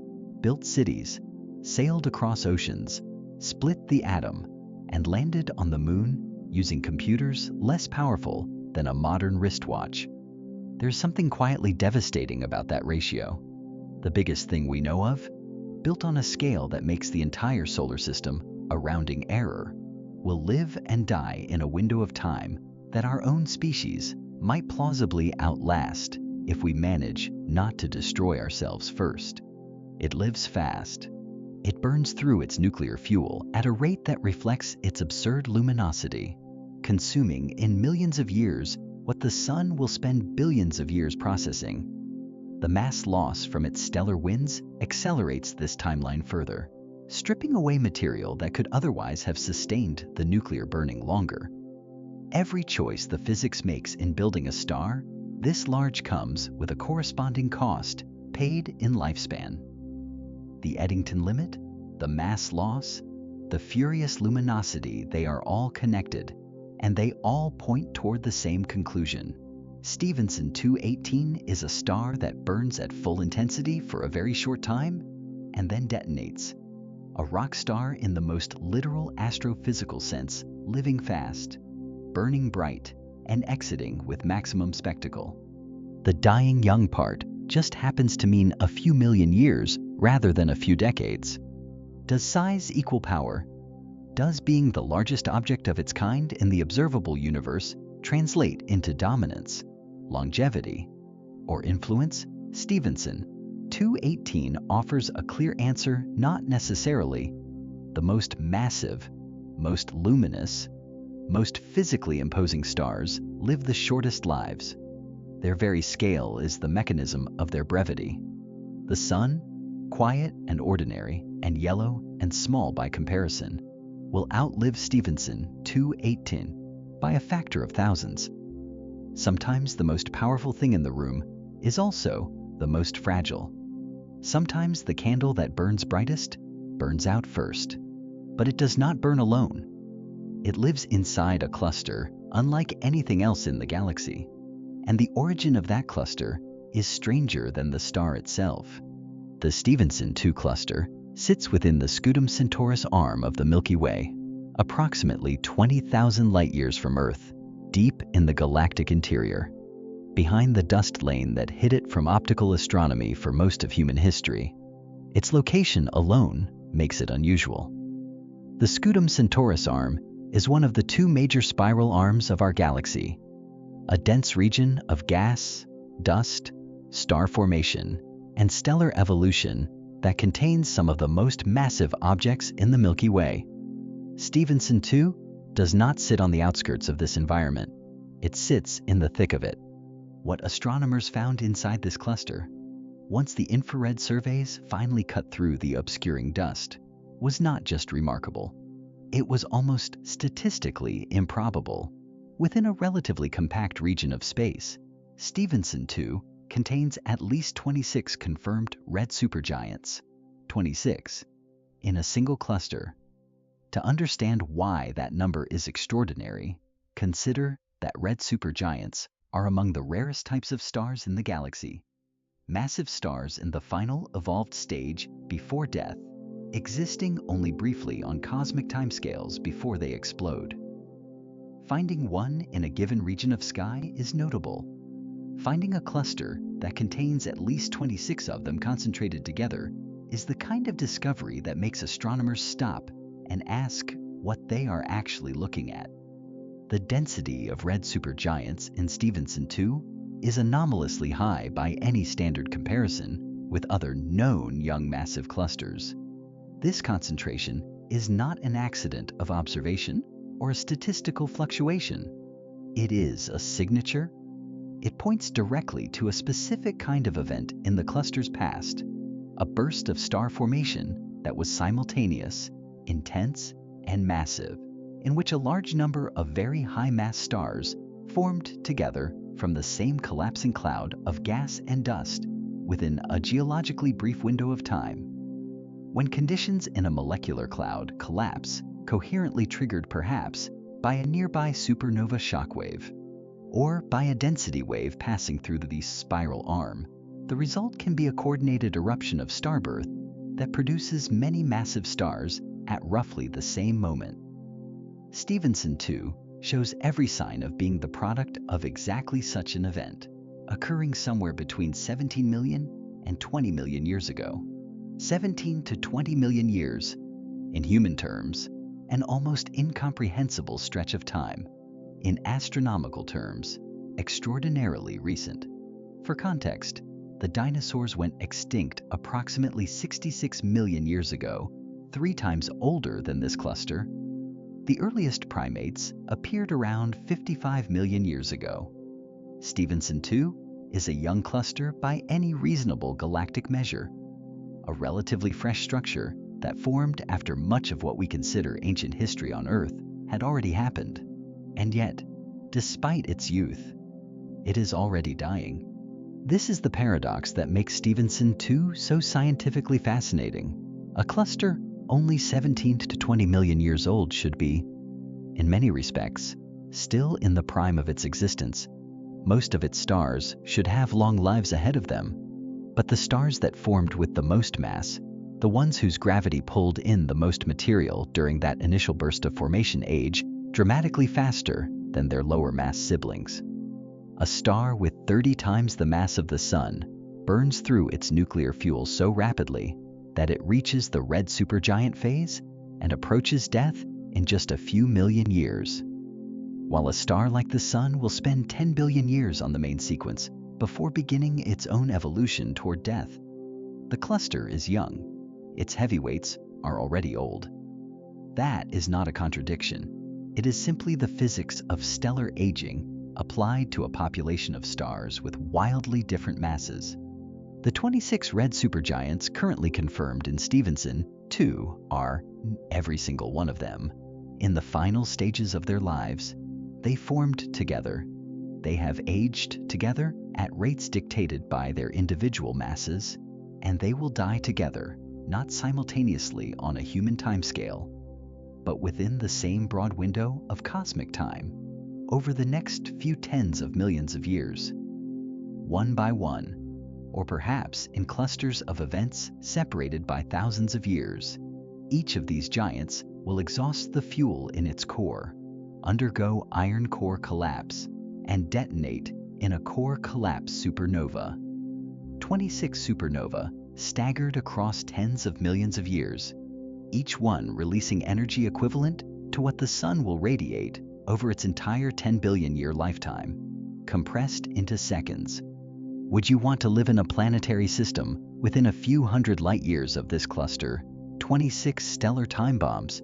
built cities, sailed across oceans, split the atom, and landed on the moon using computers less powerful than a modern wristwatch. There's something quietly devastating about that ratio. The biggest thing we know of, built on a scale that makes the entire solar system a rounding error, will live and die in a window of time that our own species might plausibly outlast if we manage not to destroy ourselves first. It lives fast. It burns through its nuclear fuel at a rate that reflects its absurd luminosity, consuming in millions of years what the Sun will spend billions of years processing. The mass loss from its stellar winds accelerates this timeline further, stripping away material that could otherwise have sustained the nuclear burning longer. Every choice the physics makes in building a star this large comes with a corresponding cost paid in lifespan. The Eddington limit, the mass loss, The furious luminosity, they are all connected, and they all point toward the same conclusion. Stephenson 218 is a star that burns at full intensity for a very short time and then detonates. A rock star in the most literal astrophysical sense, living fast, burning bright, and exiting with maximum spectacle. The dying young part just happens to mean a few million years rather than a few decades. Does size equal power? Does being the largest object of its kind in the observable universe translate into dominance, longevity, or influence? Stephenson 218 offers a clear answer: not necessarily. The most massive, most luminous, most physically imposing stars live the shortest lives. Their very scale is the mechanism of their brevity. The Sun, quiet and ordinary and yellow and small by comparison, will outlive Stephenson 218 by a factor of thousands. Sometimes the most powerful thing in the room is also the most fragile. Sometimes the candle that burns brightest burns out first, but it does not burn alone. It lives inside a cluster unlike anything else in the galaxy, and the origin of that cluster is stranger than the star itself. The Stephenson 2 cluster sits within the Scutum Centaurus arm of the Milky Way, approximately 20,000 light-years from Earth, deep in the galactic interior, behind the dust lane that hid it from optical astronomy for most of human history. Its location alone makes it unusual. The Scutum Centaurus arm is one of the two major spiral arms of our galaxy, a dense region of gas, dust, star formation, and stellar evolution that contains some of the most massive objects in the Milky Way. Stephenson 2 does not sit on the outskirts of this environment. It sits in the thick of it. What astronomers found inside this cluster, once the infrared surveys finally cut through the obscuring dust, was not just remarkable. It was almost statistically improbable. Within a relatively compact region of space, Stephenson 2 contains at least 26 confirmed red supergiants, 26, in a single cluster. To understand why that number is extraordinary, consider that red supergiants are among the rarest types of stars in the galaxy. Massive stars in the final evolved stage before death, existing only briefly on cosmic timescales before they explode. Finding one in a given region of sky is notable. Finding a cluster that contains at least 26 of them concentrated together is the kind of discovery that makes astronomers stop and ask what they are actually looking at. The density of red supergiants in Stephenson 2 is anomalously high by any standard comparison with other known young massive clusters. This concentration is not an accident of observation or a statistical fluctuation. It is a signature. It points directly to a specific kind of event in the cluster's past, a burst of star formation that was simultaneous, intense, and massive, in which a large number of very high-mass stars formed together from the same collapsing cloud of gas and dust within a geologically brief window of time. When conditions in a molecular cloud collapse, coherently triggered perhaps by a nearby supernova shockwave, or by a density wave passing through the spiral arm, the result can be a coordinated eruption of starbirth that produces many massive stars at roughly the same moment. Stephenson 2 shows every sign of being the product of exactly such an event, occurring somewhere between 17 million and 20 million years ago. 17 to 20 million years, in human terms, an almost incomprehensible stretch of time. In astronomical terms, extraordinarily recent. For context, the dinosaurs went extinct approximately 66 million years ago, 3 times older than this cluster. The earliest primates appeared around 55 million years ago. Stephenson 2 is a young cluster by any reasonable galactic measure, a relatively fresh structure that formed after much of what we consider ancient history on Earth had already happened. And yet, despite its youth, it is already dying. This is the paradox that makes Stephenson 2 so scientifically fascinating. A cluster only 17 to 20 million years old, should be, in many respects, still in the prime of its existence. Most of its stars should have long lives ahead of them, but the stars that formed with the most mass, the ones whose gravity pulled in the most material during that initial burst of formation, age dramatically faster than their lower mass siblings. A star with 30 times the mass of the Sun burns through its nuclear fuel so rapidly that it reaches the red supergiant phase and approaches death in just a few million years, while a star like the Sun will spend 10 billion years on the main sequence before beginning its own evolution toward death. The cluster is young. Its heavyweights are already old. That is not a contradiction. It is simply the physics of stellar aging applied to a population of stars with wildly different masses. The 26 red supergiants currently confirmed in Stephenson 2 are, every single one of them, in the final stages of their lives. They formed together. They have aged together at rates dictated by their individual masses, and they will die together, not simultaneously on a human timescale, but within the same broad window of cosmic time, over the next few tens of millions of years, one by one, or perhaps in clusters of events separated by thousands of years. Each of these giants will exhaust the fuel in its core, undergo iron core collapse, and detonate in a core collapse supernova. 26 supernova staggered across tens of millions of years, each one releasing energy equivalent to what the Sun will radiate over its entire 10 billion year lifetime, compressed into seconds. Would you want to live in a planetary system within a few hundred light years of this cluster? 26 stellar time bombs,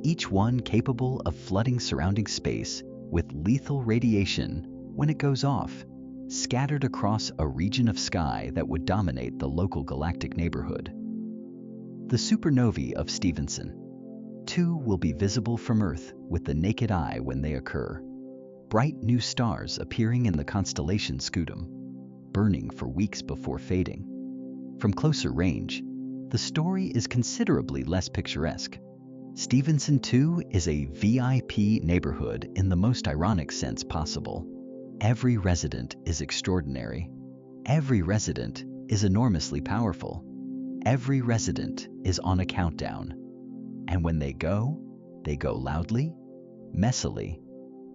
each one capable of flooding surrounding space with lethal radiation when it goes off, scattered across a region of sky that would dominate the local galactic neighborhood. The supernovae of Stephenson 2 will be visible from Earth with the naked eye when they occur. Bright new stars appearing in the constellation Scutum, burning for weeks before fading. From closer range, the story is considerably less picturesque. Stephenson 2 is a VIP neighborhood in the most ironic sense possible. Every resident is extraordinary. Every resident is enormously powerful. Every resident is on a countdown. And when they go loudly, messily,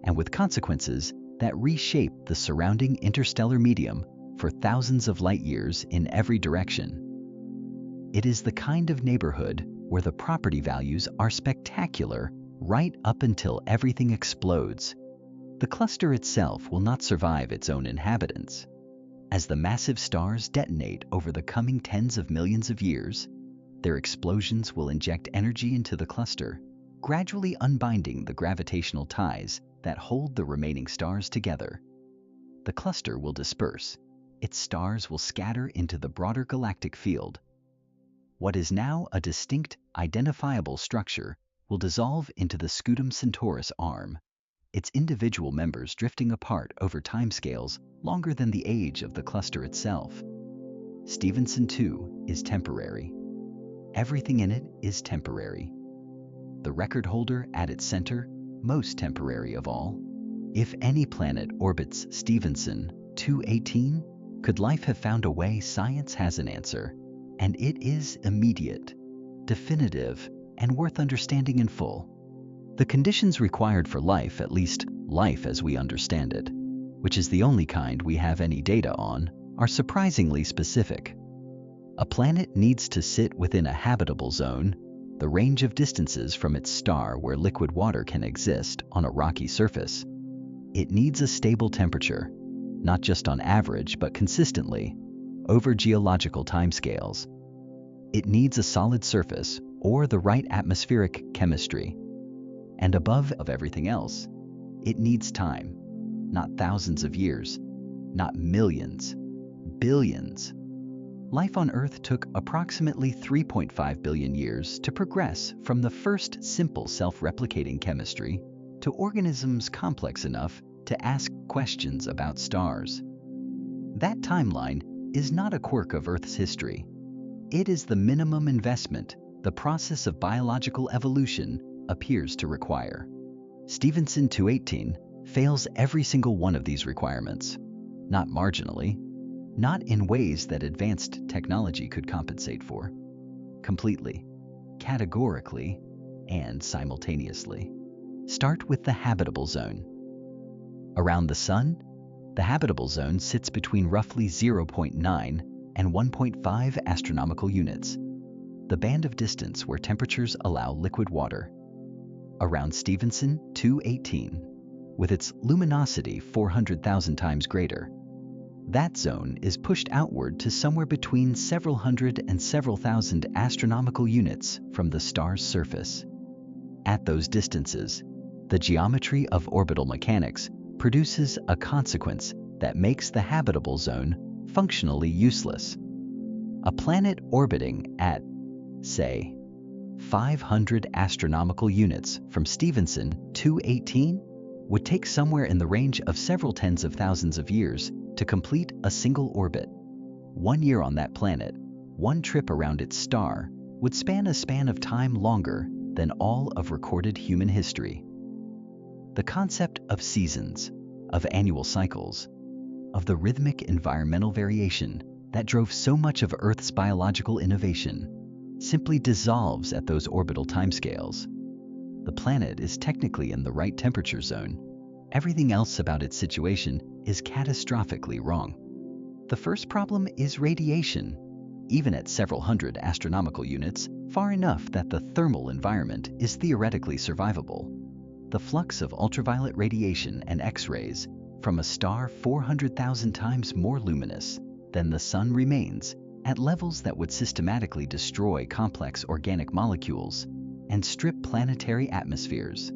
and with consequences that reshape the surrounding interstellar medium for thousands of light years in every direction. It is the kind of neighborhood where the property values are spectacular right up until everything explodes. The cluster itself will not survive its own inhabitants. As the massive stars detonate over the coming tens of millions of years, their explosions will inject energy into the cluster, gradually unbinding the gravitational ties that hold the remaining stars together. The cluster will disperse. Its stars will scatter into the broader galactic field. What is now a distinct, identifiable structure will dissolve into the Scutum Centaurus arm, its individual members drifting apart over timescales longer than the age of the cluster itself. Stephenson 2 is temporary. Everything in it is temporary. The record holder at its center, most temporary of all. If any planet orbits Stephenson 218, could life have found a way? Science has an answer, and it is immediate, definitive, and worth understanding in full. The conditions required for life, at least life as we understand it, which is the only kind we have any data on, are surprisingly specific. A planet needs to sit within a habitable zone, the range of distances from its star where liquid water can exist on a rocky surface. It needs a stable temperature, not just on average but consistently, over geological timescales. It needs a solid surface or the right atmospheric chemistry. And above everything else, it needs time, not thousands of years, not millions, billions. Life on Earth took approximately 3.5 billion years to progress from the first simple self-replicating chemistry to organisms complex enough to ask questions about stars. That timeline is not a quirk of Earth's history. It is the minimum investment the process of biological evolution appears to require. Stephenson 218 fails every single one of these requirements, not marginally, not in ways that advanced technology could compensate for, completely, categorically, and simultaneously. Start with the habitable zone. Around the Sun, the habitable zone sits between roughly 0.9 and 1.5 astronomical units, the band of distance where temperatures allow liquid water. Around Stephenson 218, with its luminosity 400,000 times greater, that zone is pushed outward to somewhere between several hundred and several thousand astronomical units from the star's surface. At those distances, the geometry of orbital mechanics produces a consequence that makes the habitable zone functionally useless. A planet orbiting at, say, 500 astronomical units from Stephenson 218 would take somewhere in the range of several tens of thousands of years to complete a single orbit. 1 year on that planet, one trip around its star, would span a span of time longer than all of recorded human history. The concept of seasons, of annual cycles, of the rhythmic environmental variation that drove so much of Earth's biological innovation, simply dissolves at those orbital timescales. The planet is technically in the right temperature zone. Everything else about its situation is catastrophically wrong. The first problem is radiation, even at several hundred astronomical units, far enough that the thermal environment is theoretically survivable. The flux of ultraviolet radiation and X-rays from a star 400,000 times more luminous than the Sun remains at levels that would systematically destroy complex organic molecules and strip planetary atmospheres.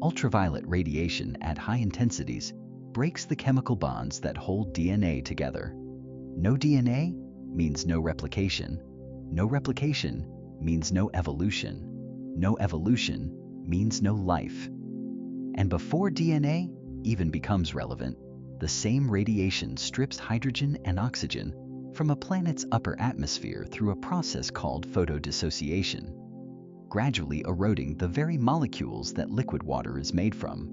Ultraviolet radiation at high intensities breaks the chemical bonds that hold DNA together. No DNA means no replication. No replication means no evolution. No evolution means no life. And before DNA even becomes relevant, the same radiation strips hydrogen and oxygen from a planet's upper atmosphere through a process called photodissociation, gradually eroding the very molecules that liquid water is made from.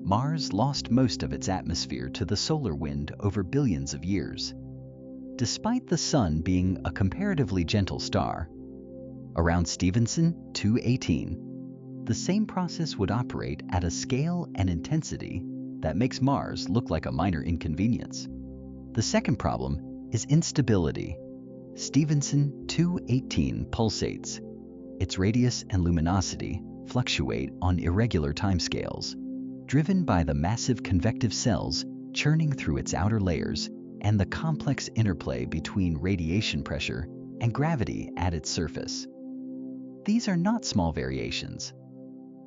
Mars lost most of its atmosphere to the solar wind over billions of years. Despite the Sun being a comparatively gentle star, around Stephenson 218, the same process would operate at a scale and intensity that makes Mars look like a minor inconvenience. The second problem is instability. Stephenson 218 pulsates. Its radius and luminosity fluctuate on irregular timescales, driven by the massive convective cells churning through its outer layers and the complex interplay between radiation pressure and gravity at its surface. These are not small variations.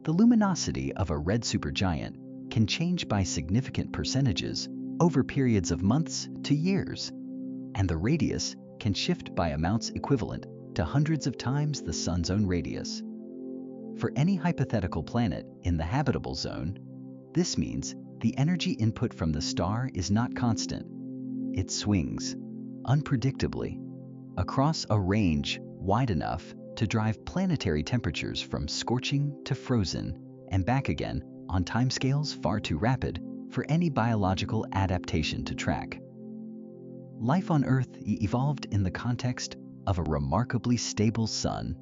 The luminosity of a red supergiant can change by significant percentages over periods of months to years, and the radius can shift by amounts equivalent to hundreds of times the Sun's own radius. For any hypothetical planet in the habitable zone, this means the energy input from the star is not constant. It swings, unpredictably, across a range wide enough to drive planetary temperatures from scorching to frozen and back again on timescales far too rapid for any biological adaptation to track. Life on Earth evolved in the context of a remarkably stable Sun.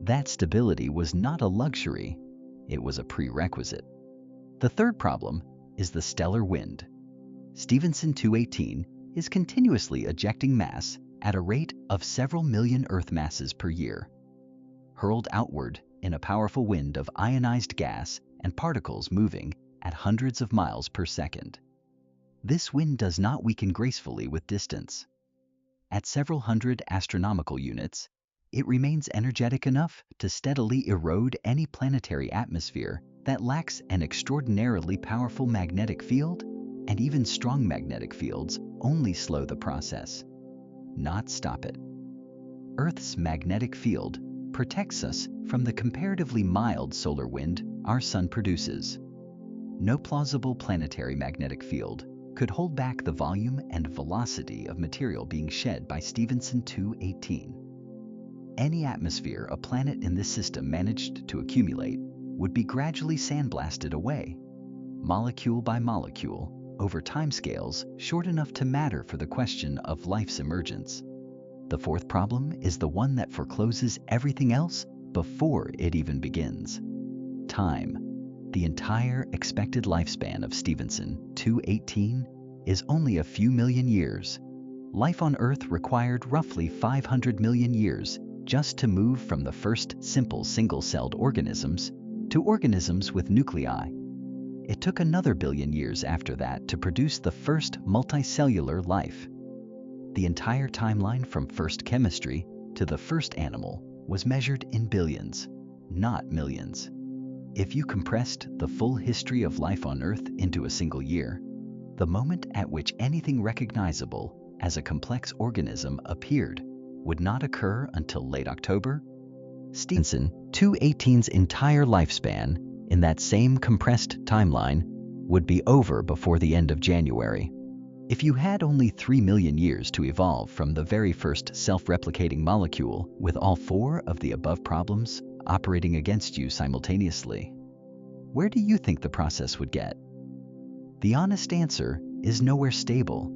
That stability was not a luxury, it was a prerequisite. The third problem is the stellar wind. Stephenson 218 is continuously ejecting mass at a rate of several million Earth masses per year, hurled outward in a powerful wind of ionized gas and particles moving at hundreds of miles per second. This wind does not weaken gracefully with distance. At several hundred astronomical units, it remains energetic enough to steadily erode any planetary atmosphere that lacks an extraordinarily powerful magnetic field, and even strong magnetic fields only slow the process, not stop it. Earth's magnetic field protects us from the comparatively mild solar wind our Sun produces. No plausible planetary magnetic field could hold back the volume and velocity of material being shed by Stephenson 218. Any atmosphere a planet in this system managed to accumulate would be gradually sandblasted away, molecule by molecule, over timescales short enough to matter for the question of life's emergence. The fourth problem is the one that forecloses everything else before it even begins. Time. The entire expected lifespan of Stephenson 218 is only a few million years. Life on Earth required roughly 500 million years just to move from the first simple single-celled organisms to organisms with nuclei. It took another billion years after that to produce the first multicellular life. The entire timeline from first chemistry to the first animal was measured in billions, not millions. If you compressed the full history of life on Earth into a single year, the moment at which anything recognizable as a complex organism appeared would not occur until late October. Stephenson 218's entire lifespan in that same compressed timeline would be over before the end of January. If you had only 3 million years to evolve from the very first self-replicating molecule with all four of the above problems operating against you simultaneously, where do you think the process would get? The honest answer is nowhere stable,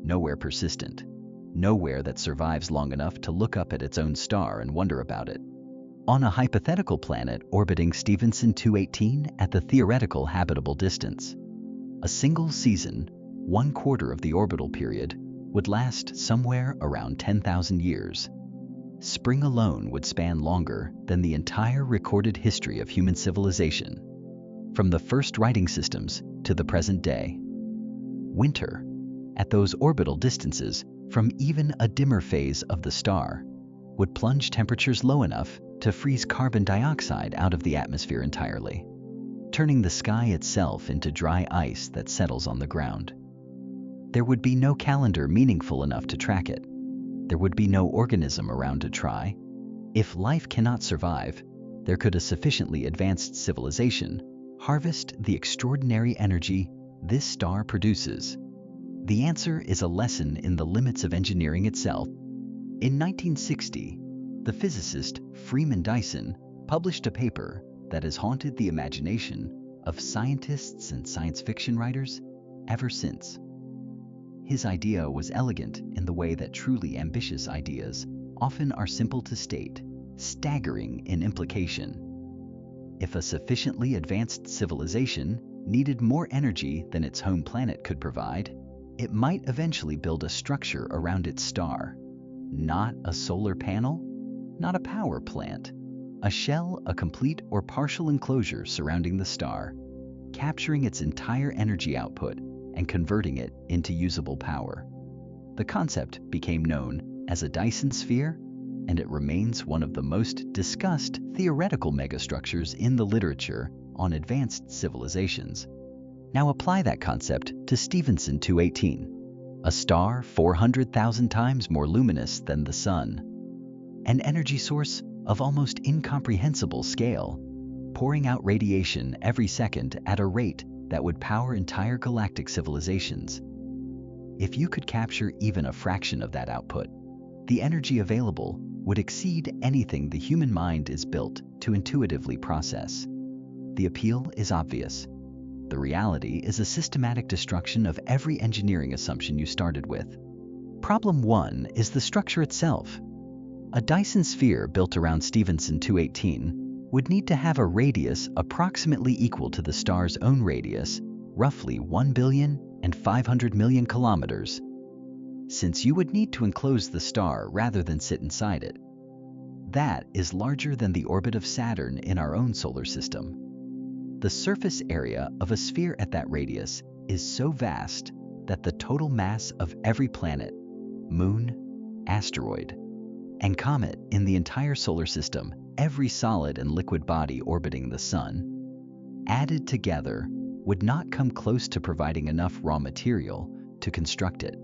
nowhere persistent, nowhere that survives long enough to look up at its own star and wonder about it. On a hypothetical planet orbiting Stephenson 218 at the theoretical habitable distance, a single season, 1/4 of the orbital period, would last somewhere around 10,000 years. Spring alone would span longer than the entire recorded history of human civilization, from the first writing systems to the present day. Winter, at those orbital distances from even a dimmer phase of the star, would plunge temperatures low enough to freeze carbon dioxide out of the atmosphere entirely, turning the sky itself into dry ice that settles on the ground. There would be no calendar meaningful enough to track it. There would be no organism around to try. If life cannot survive, there could a sufficiently advanced civilization harvest the extraordinary energy this star produces? The answer is a lesson in the limits of engineering itself. In 1960, the physicist Freeman Dyson published a paper that has haunted the imagination of scientists and science fiction writers ever since. His idea was elegant in the way that truly ambitious ideas often are simple to state, staggering in implication. If a sufficiently advanced civilization needed more energy than its home planet could provide, it might eventually build a structure around its star. Not a solar panel, not a power plant, a shell, a complete or partial enclosure surrounding the star, capturing its entire energy output and converting it into usable power. The concept became known as a Dyson sphere, and it remains one of the most discussed theoretical megastructures in the literature on advanced civilizations. Now apply that concept to Stephenson 218, a star 400,000 times more luminous than the Sun, an energy source of almost incomprehensible scale, pouring out radiation every second at a rate that would power entire galactic civilizations. If you could capture even a fraction of that output, the energy available would exceed anything the human mind is built to intuitively process. The appeal is obvious. The reality is a systematic destruction of every engineering assumption you started with. Problem 1 is the structure itself. A Dyson sphere built around Stephenson 218 would need to have a radius approximately equal to the star's own radius, roughly 1,500,000,000 kilometers, since you would need to enclose the star rather than sit inside it. That is larger than the orbit of Saturn in our own solar system. The surface area of a sphere at that radius is so vast that the total mass of every planet, moon, asteroid, and comet in the entire solar system, every solid and liquid body orbiting the Sun, added together, would not come close to providing enough raw material to construct it,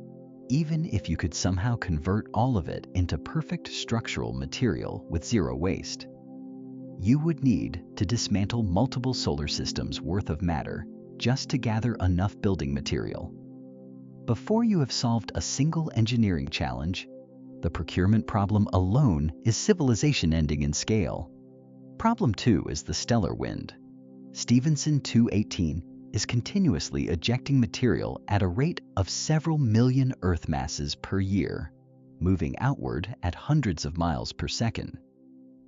even if you could somehow convert all of it into perfect structural material with zero waste. You would need to dismantle multiple solar systems worth of matter just to gather enough building material. Before you have solved a single engineering challenge, The procurement problem alone is civilization ending in scale. Problem 2 is the stellar wind. Stephenson 218 is continuously ejecting material at a rate of several million Earth masses per year, moving outward at hundreds of miles per second.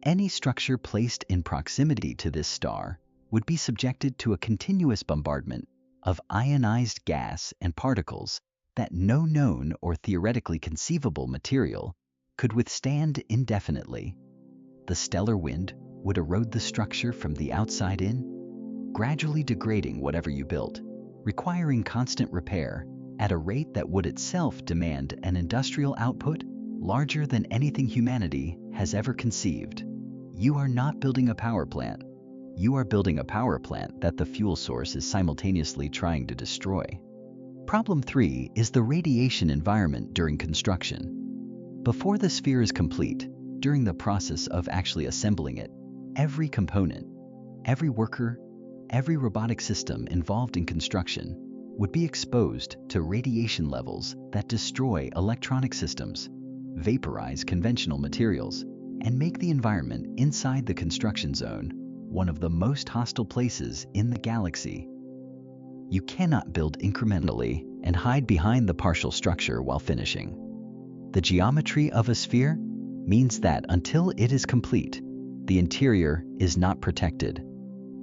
Any structure placed in proximity to this star would be subjected to a continuous bombardment of ionized gas and particles that no known or theoretically conceivable material could withstand indefinitely. The stellar wind would erode the structure from the outside in, gradually degrading whatever you built, requiring constant repair at a rate that would itself demand an industrial output larger than anything humanity has ever conceived. You are not building a power plant. You are building a power plant that the fuel source is simultaneously trying to destroy. Problem 3 is the radiation environment during construction. Before the sphere is complete, during the process of actually assembling it, every component, every worker, every robotic system involved in construction would be exposed to radiation levels that destroy electronic systems, vaporize conventional materials, and make the environment inside the construction zone one of the most hostile places in the galaxy. You cannot build incrementally and hide behind the partial structure while finishing. The geometry of a sphere means that until it is complete, the interior is not protected,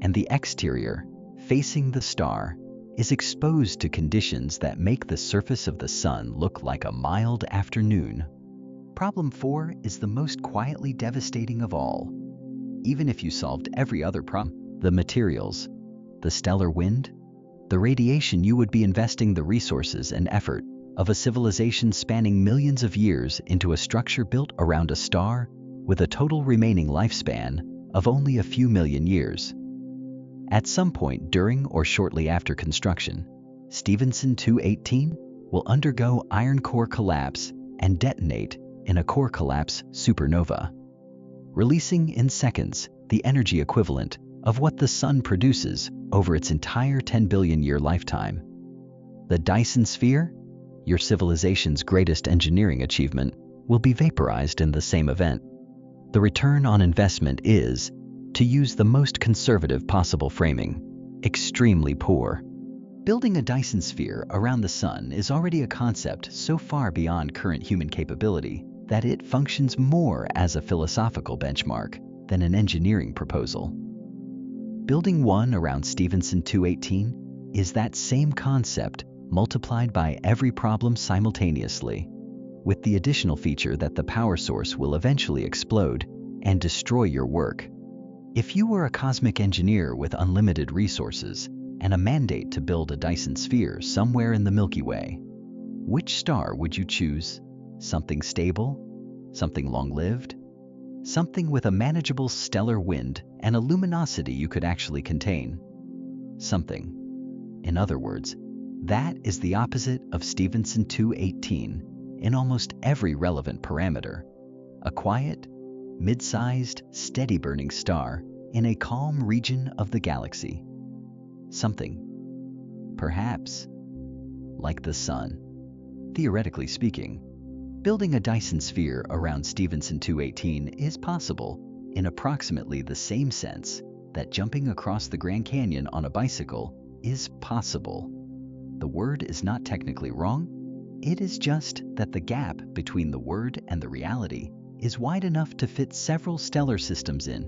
and the exterior, facing the star, is exposed to conditions that make the surface of the sun look like a mild afternoon. Problem 4 is the most quietly devastating of all. Even if you solved every other problem, the materials, the stellar wind, the radiation, you would be investing the resources and effort of a civilization spanning millions of years into a structure built around a star with a total remaining lifespan of only a few million years. At some point during or shortly after construction, Stephenson 218 will undergo iron core collapse and detonate in a core collapse supernova, releasing in seconds the energy equivalent of what the sun produces over its entire 10 billion year lifetime. The Dyson sphere, your civilization's greatest engineering achievement, will be vaporized in the same event. The return on investment is, to use the most conservative possible framing, extremely poor. Building a Dyson sphere around the sun is already a concept so far beyond current human capability that it functions more as a philosophical benchmark than an engineering proposal. Building one around Stephenson 218 is that same concept multiplied by every problem simultaneously, with the additional feature that the power source will eventually explode and destroy your work. If you were a cosmic engineer with unlimited resources and a mandate to build a Dyson sphere somewhere in the Milky Way, which star would you choose? Something stable? Something long-lived? Something with a manageable stellar wind and a luminosity you could actually contain? Something. In other words, that is the opposite of Stephenson 218 in almost every relevant parameter. A quiet, mid-sized, steady-burning star in a calm region of the galaxy. Something, perhaps, like the sun. Theoretically speaking, building a Dyson sphere around Stephenson 218 is possible in approximately the same sense that jumping across the Grand Canyon on a bicycle is possible. The word is not technically wrong. It is just that the gap between the word and the reality is wide enough to fit several stellar systems in.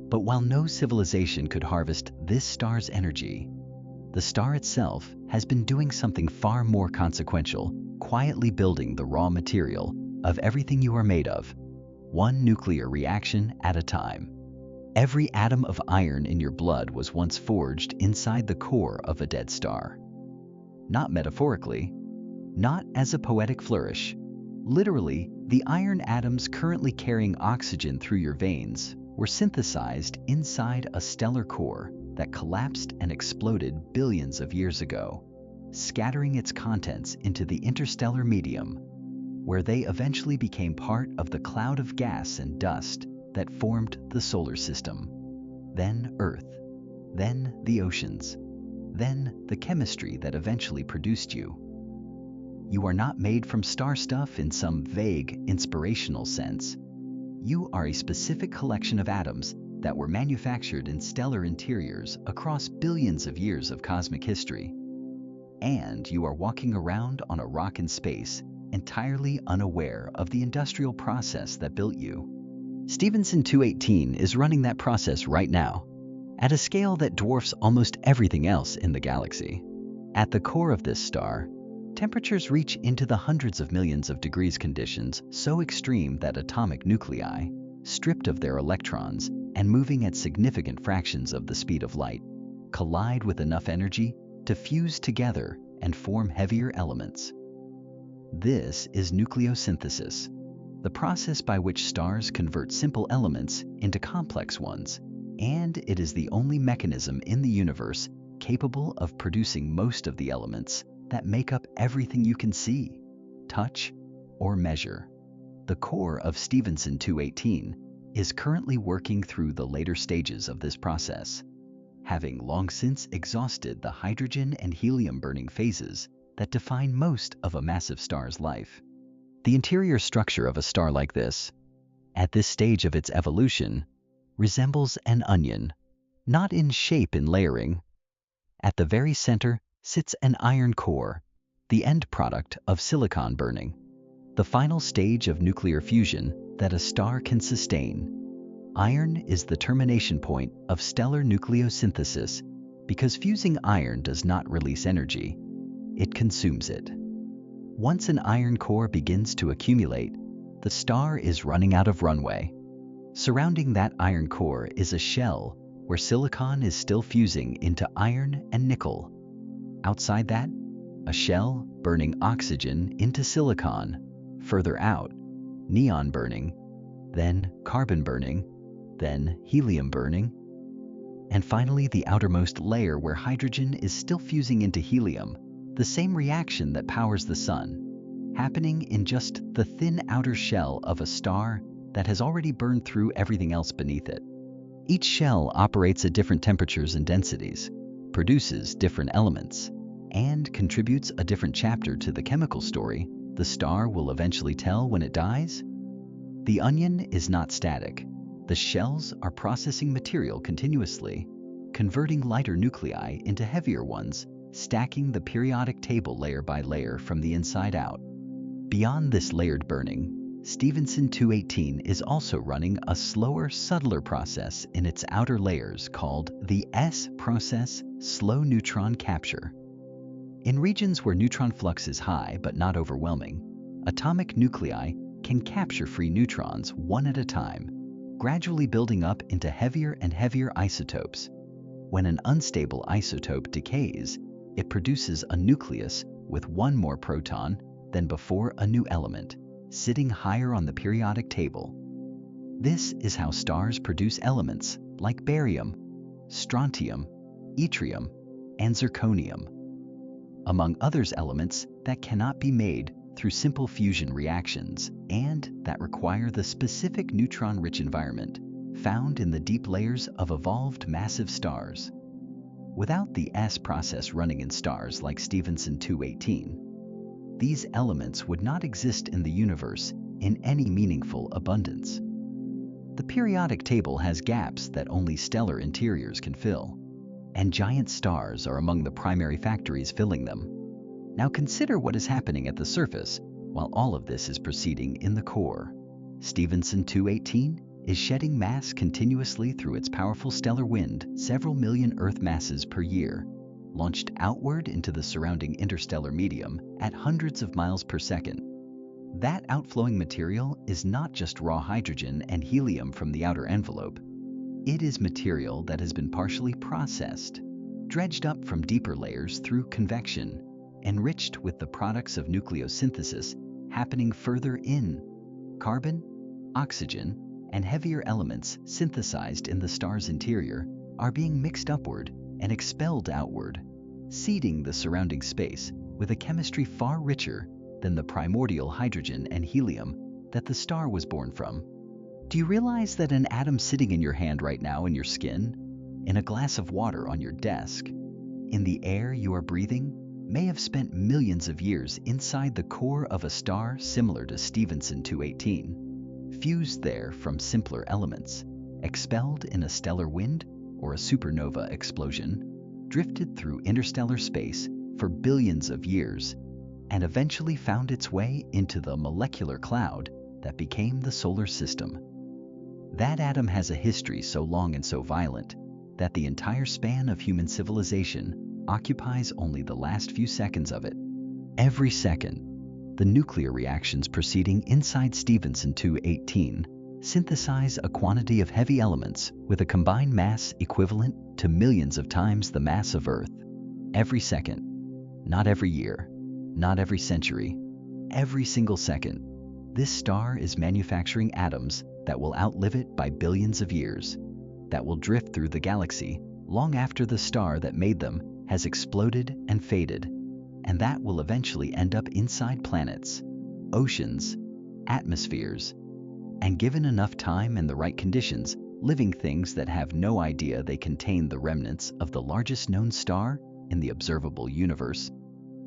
But while no civilization could harvest this star's energy, the star itself has been doing something far more consequential, quietly building the raw material of everything you are made of, one nuclear reaction at a time. Every atom of iron in your blood was once forged inside the core of a dead star. Not metaphorically, not as a poetic flourish. Literally, the iron atoms currently carrying oxygen through your veins were synthesized inside a stellar core that collapsed and exploded billions of years ago, scattering its contents into the interstellar medium, where they eventually became part of the cloud of gas and dust that formed the solar system, then Earth, then the oceans, then the chemistry that eventually produced you. You are not made from star stuff in some vague, inspirational sense. You are a specific collection of atoms that were manufactured in stellar interiors across billions of years of cosmic history. And you are walking around on a rock in space, entirely unaware of the industrial process that built you. Stephenson 218 is running that process right now, at a scale that dwarfs almost everything else in the galaxy. At the core of this star, temperatures reach into the hundreds of millions of degrees, conditions so extreme that atomic nuclei, stripped of their electrons and moving at significant fractions of the speed of light, collide with enough energy to fuse together and form heavier elements. This is nucleosynthesis, the process by which stars convert simple elements into complex ones, and it is the only mechanism in the universe capable of producing most of the elements that make up everything you can see, touch, or measure. The core of Stephenson 218 is currently working through the later stages of this process, having long since exhausted the hydrogen and helium burning phases that define most of a massive star's life. The interior structure of a star like this, at this stage of its evolution, resembles an onion, not in shape and layering. At the very center sits an iron core, the end product of silicon burning, the final stage of nuclear fusion that a star can sustain. Iron is the termination point of stellar nucleosynthesis because fusing iron does not release energy, it consumes it. Once an iron core begins to accumulate, the star is running out of runway. Surrounding that iron core is a shell where silicon is still fusing into iron and nickel. Outside that, a shell burning oxygen into silicon. Further out, neon burning, then carbon burning, then helium burning, and finally the outermost layer where hydrogen is still fusing into helium, the same reaction that powers the sun, happening in just the thin outer shell of a star that has already burned through everything else beneath it. Each shell operates at different temperatures and densities, produces different elements, and contributes a different chapter to the chemical story the star will eventually tell when it dies. The onion is not static. The shells are processing material continuously, converting lighter nuclei into heavier ones, stacking the periodic table layer by layer from the inside out. Beyond this layered burning, Stephenson 218 is also running a slower, subtler process in its outer layers called the S process, slow neutron capture. In regions where neutron flux is high but not overwhelming, atomic nuclei can capture free neutrons one at a time, gradually building up into heavier and heavier isotopes. When an unstable isotope decays, it produces a nucleus with one more proton than before a new element, sitting higher on the periodic table. This is how stars produce elements like barium, strontium, yttrium, and zirconium, among others elements that cannot be made through simple fusion reactions and that require the specific neutron-rich environment found in the deep layers of evolved massive stars. Without the S process running in stars like Stephenson 218, these elements would not exist in the universe in any meaningful abundance. The periodic table has gaps that only stellar interiors can fill, and giant stars are among the primary factories filling them. Now consider what is happening at the surface while all of this is proceeding in the core. Stephenson 218 is shedding mass continuously through its powerful stellar wind, several million Earth masses per year, launched outward into the surrounding interstellar medium at hundreds of miles per second. That outflowing material is not just raw hydrogen and helium from the outer envelope. It is material that has been partially processed, dredged up from deeper layers through convection, enriched with the products of nucleosynthesis happening further in. Carbon, oxygen, and heavier elements synthesized in the star's interior are being mixed upward and expelled outward, seeding the surrounding space with a chemistry far richer than the primordial hydrogen and helium that the star was born from. Do you realize that an atom sitting in your hand right now in your skin, in a glass of water on your desk, in the air you are breathing, may have spent millions of years inside the core of a star similar to Stephenson 218, fused there from simpler elements, expelled in a stellar wind or a supernova explosion, drifted through interstellar space for billions of years, and eventually found its way into the molecular cloud that became the solar system. That atom has a history so long and so violent that the entire span of human civilization occupies only the last few seconds of it. Every second, the nuclear reactions proceeding inside Stephenson 218 synthesize a quantity of heavy elements with a combined mass equivalent to millions of times the mass of Earth. Every second, not every year, not every century, every single second, this star is manufacturing atoms that will outlive it by billions of years, that will drift through the galaxy long after the star that made them has exploded and faded, and that will eventually end up inside planets, oceans, atmospheres, and given enough time and the right conditions, living things that have no idea they contain the remnants of the largest known star in the observable universe.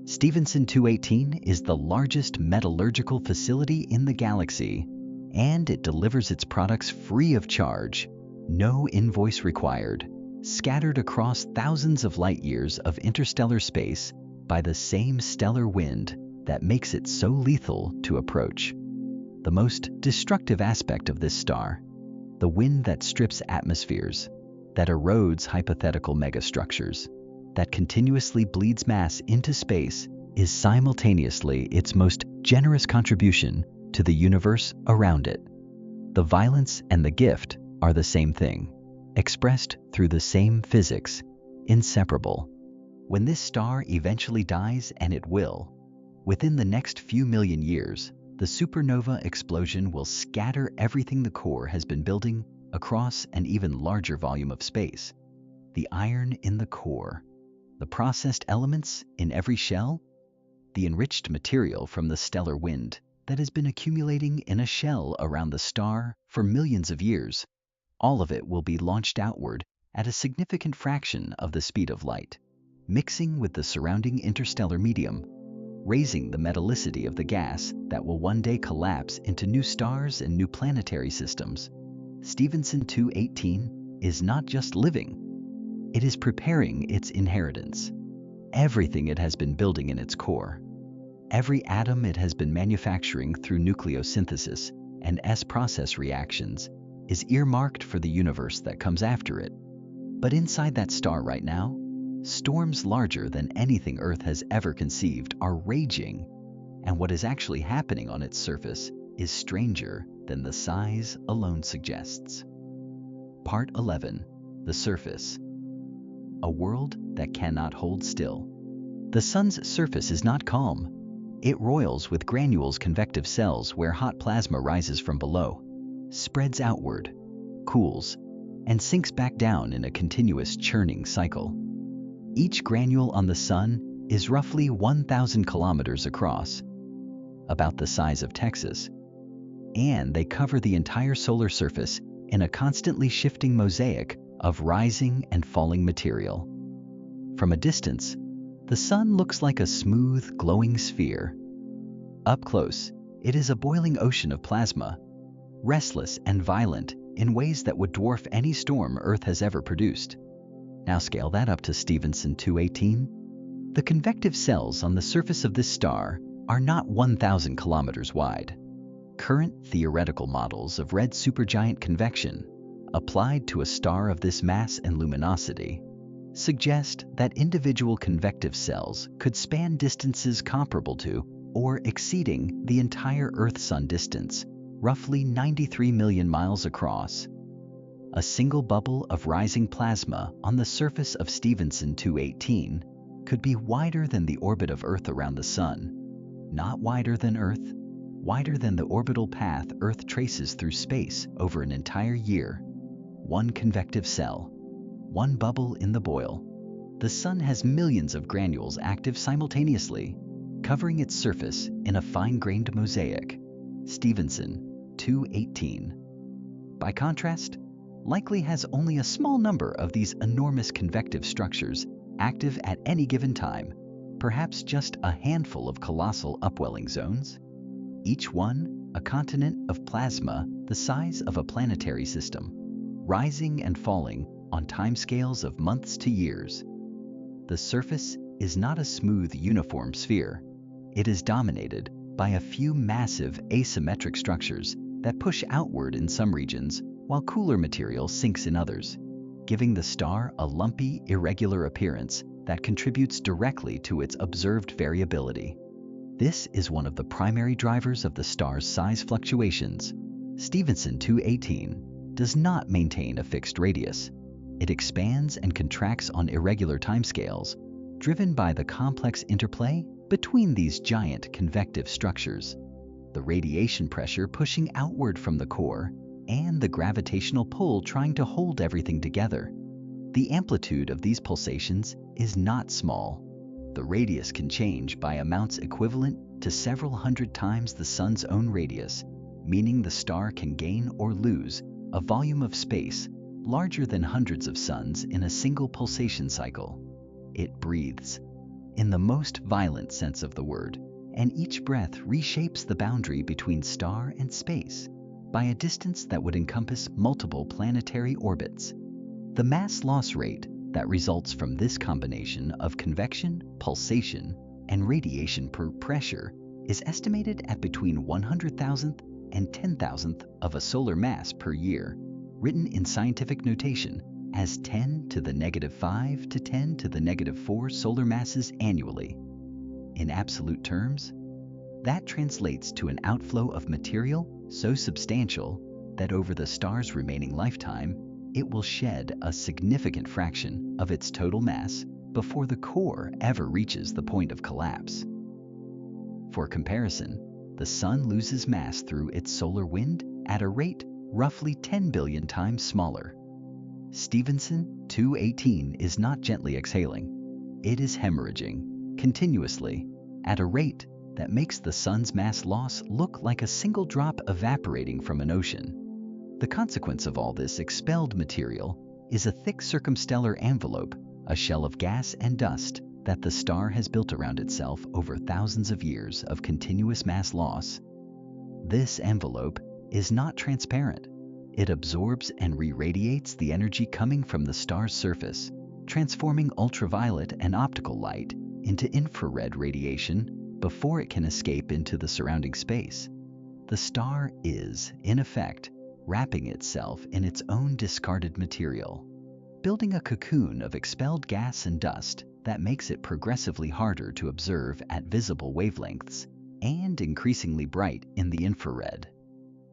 Stephenson 218 is the largest metallurgical facility in the galaxy, and it delivers its products free of charge, no invoice required, scattered across thousands of light years of interstellar space by the same stellar wind that makes it so lethal to approach. The most destructive aspect of this star, the wind that strips atmospheres, that erodes hypothetical megastructures, that continuously bleeds mass into space, is simultaneously its most generous contribution to the universe around it. The violence and the gift are the same thing, expressed through the same physics, inseparable. When this star eventually dies, and it will, within the next few million years, the supernova explosion will scatter everything the core has been building across an even larger volume of space. The iron in the core, the processed elements in every shell, the enriched material from the stellar wind that has been accumulating in a shell around the star for millions of years, all of it will be launched outward at a significant fraction of the speed of light, mixing with the surrounding interstellar medium, raising the metallicity of the gas that will one day collapse into new stars and new planetary systems. Stephenson 218 is not just living, it is preparing its inheritance. Everything it has been building in its core, every atom it has been manufacturing through nucleosynthesis and S-process reactions, is earmarked for the universe that comes after it. But inside that star right now, storms larger than anything Earth has ever conceived are raging, and what is actually happening on its surface is stranger than the size alone suggests. Part 11. The Surface. A world that cannot hold still. The sun's surface is not calm. It roils with granules, convective cells where hot plasma rises from below, spreads outward, cools, and sinks back down in a continuous churning cycle. Each granule on the sun is roughly 1,000 kilometers across, about the size of Texas, and they cover the entire solar surface in a constantly shifting mosaic of rising and falling material. From a distance, the sun looks like a smooth, glowing sphere. Up close, it is a boiling ocean of plasma, restless and violent in ways that would dwarf any storm Earth has ever produced. Now scale that up to Stephenson 218. The convective cells on the surface of this star are not 1,000 kilometers wide. Current theoretical models of red supergiant convection, applied to a star of this mass and luminosity, suggest that individual convective cells could span distances comparable to or exceeding the entire Earth-Sun distance, roughly 93 million miles across. A single bubble of rising plasma on the surface of Stephenson 218 could be wider than the orbit of Earth around the Sun, not wider than Earth, wider than the orbital path Earth traces through space over an entire year. One convective cell, one bubble in the boil. The sun has millions of granules active simultaneously, covering its surface in a fine-grained mosaic. Stephenson 218. By contrast, likely has only a small number of these enormous convective structures active at any given time, perhaps just a handful of colossal upwelling zones, each one a continent of plasma the size of a planetary system, rising and falling on timescales of months to years. The surface is not a smooth, uniform sphere. It is dominated by a few massive asymmetric structures that push outward in some regions while cooler material sinks in others, giving the star a lumpy, irregular appearance that contributes directly to its observed variability. This is one of the primary drivers of the star's size fluctuations. Stephenson 218 does not maintain a fixed radius. It expands and contracts on irregular timescales, driven by the complex interplay between these giant convective structures, the radiation pressure pushing outward from the core, and the gravitational pull trying to hold everything together. The amplitude of these pulsations is not small. The radius can change by amounts equivalent to several hundred times the sun's own radius, meaning the star can gain or lose a volume of space larger than hundreds of suns in a single pulsation cycle. It breathes, in the most violent sense of the word, and each breath reshapes the boundary between star and space by a distance that would encompass multiple planetary orbits. The mass loss rate that results from this combination of convection, pulsation, and radiation per pressure is estimated at between 100,000th and 10,000th of a solar mass per year, written in scientific notation as 10 to the -5 to 10 to the -4 solar masses annually. In absolute terms, that translates to an outflow of material so substantial that over the star's remaining lifetime, it will shed a significant fraction of its total mass before the core ever reaches the point of collapse. For comparison, the Sun loses mass through its solar wind at a rate roughly 10 billion times smaller. Stephenson 218 is not gently exhaling. It is hemorrhaging, continuously, at a rate that makes the Sun's mass loss look like a single drop evaporating from an ocean. The consequence of all this expelled material is a thick circumstellar envelope, a shell of gas and dust that the star has built around itself over thousands of years of continuous mass loss. This envelope is not transparent. It absorbs and re-radiates the energy coming from the star's surface, transforming ultraviolet and optical light into infrared radiation before it can escape into the surrounding space. The star is, in effect, wrapping itself in its own discarded material, building a cocoon of expelled gas and dust that makes it progressively harder to observe at visible wavelengths and increasingly bright in the infrared.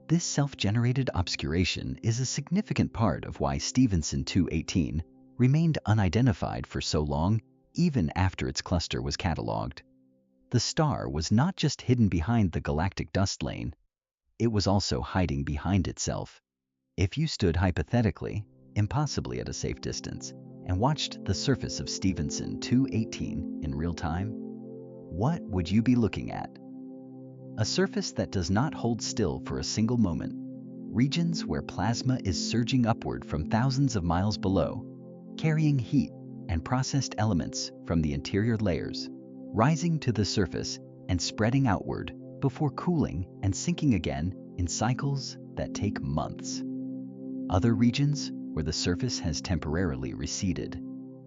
This self-generated obscuration is a significant part of why Stephenson 218 remained unidentified for so long, even after its cluster was catalogued. The star was not just hidden behind the galactic dust lane, it was also hiding behind itself. If you stood hypothetically, impossibly at a safe distance, and watched the surface of Stephenson 218 in real time, what would you be looking at? A surface that does not hold still for a single moment. Regions where plasma is surging upward from thousands of miles below, carrying heat and processed elements from the interior layers, rising to the surface and spreading outward before cooling and sinking again in cycles that take months. Other regions where the surface has temporarily receded,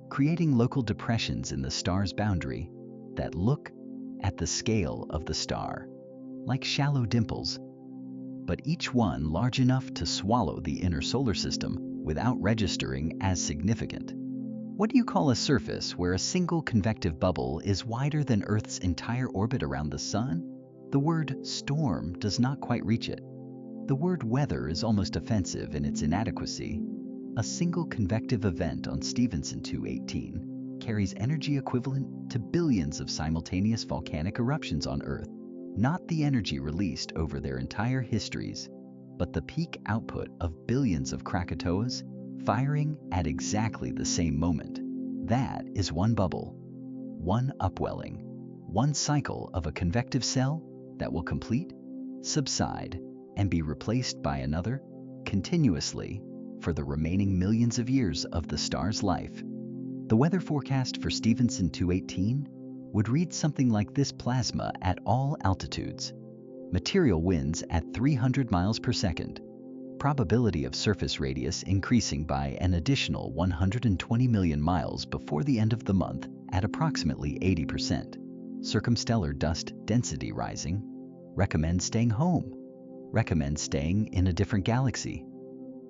creating local depressions in the star's boundary that look, at the scale of the star, like shallow dimples, but each one large enough to swallow the inner solar system without registering as significant. What do you call a surface where a single convective bubble is wider than Earth's entire orbit around the Sun? The word storm does not quite reach it. The word weather is almost offensive in its inadequacy. A single convective event on Stephenson 218 carries energy equivalent to billions of simultaneous volcanic eruptions on Earth, not the energy released over their entire histories, but the peak output of billions of Krakatoas firing at exactly the same moment. That is one bubble, one upwelling, one cycle of a convective cell that will complete, subside, and be replaced by another continuously for the remaining millions of years of the star's life. The weather forecast for Stephenson 218 would read something like this plasma at all altitudes. Material winds at 300 miles per second. Probability of surface radius increasing by an additional 120 million miles before the end of the month at approximately 80%. Circumstellar dust density rising. Recommend staying home. Recommend staying in a different galaxy.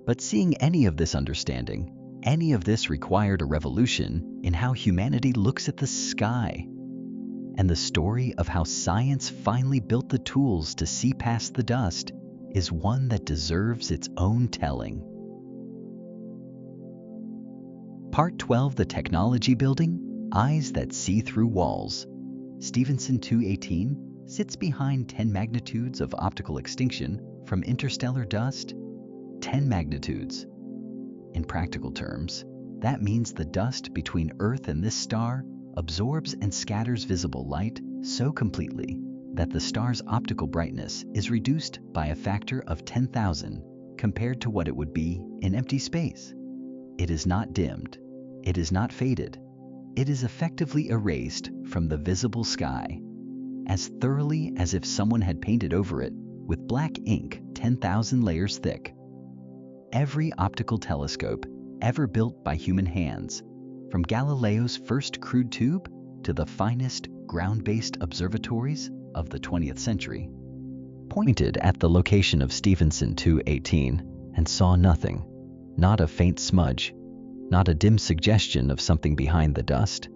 But seeing any of this understanding, any of this required a revolution in how humanity looks at the sky. And the story of how science finally built the tools to see past the dust is one that deserves its own telling. Part 12, The Technology Building, Eyes That See Through Walls. Stephenson 218 sits behind 10 magnitudes of optical extinction from interstellar dust. 10 magnitudes. In practical terms, that means the dust between Earth and this star absorbs and scatters visible light so completely that the star's optical brightness is reduced by a factor of 10,000 compared to what it would be in empty space. It is not dimmed. It is not faded. It is effectively erased from the visible sky, as thoroughly as if someone had painted over it with black ink 10,000 layers thick. Every optical telescope ever built by human hands, from Galileo's first crude tube to the finest ground-based observatories of the 20th century, pointed at the location of Stephenson 218 and saw nothing, not a faint smudge, not a dim suggestion of something behind the dust.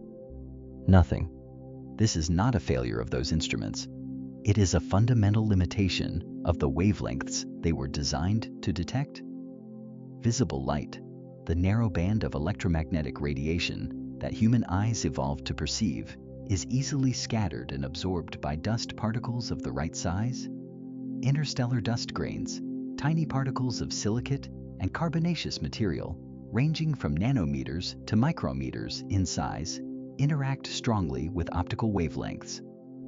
Nothing. This is not a failure of those instruments. It is a fundamental limitation of the wavelengths they were designed to detect. Visible light, the narrow band of electromagnetic radiation that human eyes evolved to perceive, is easily scattered and absorbed by dust particles of the right size. Interstellar dust grains, tiny particles of silicate and carbonaceous material, ranging from nanometers to micrometers in size, interact strongly with optical wavelengths,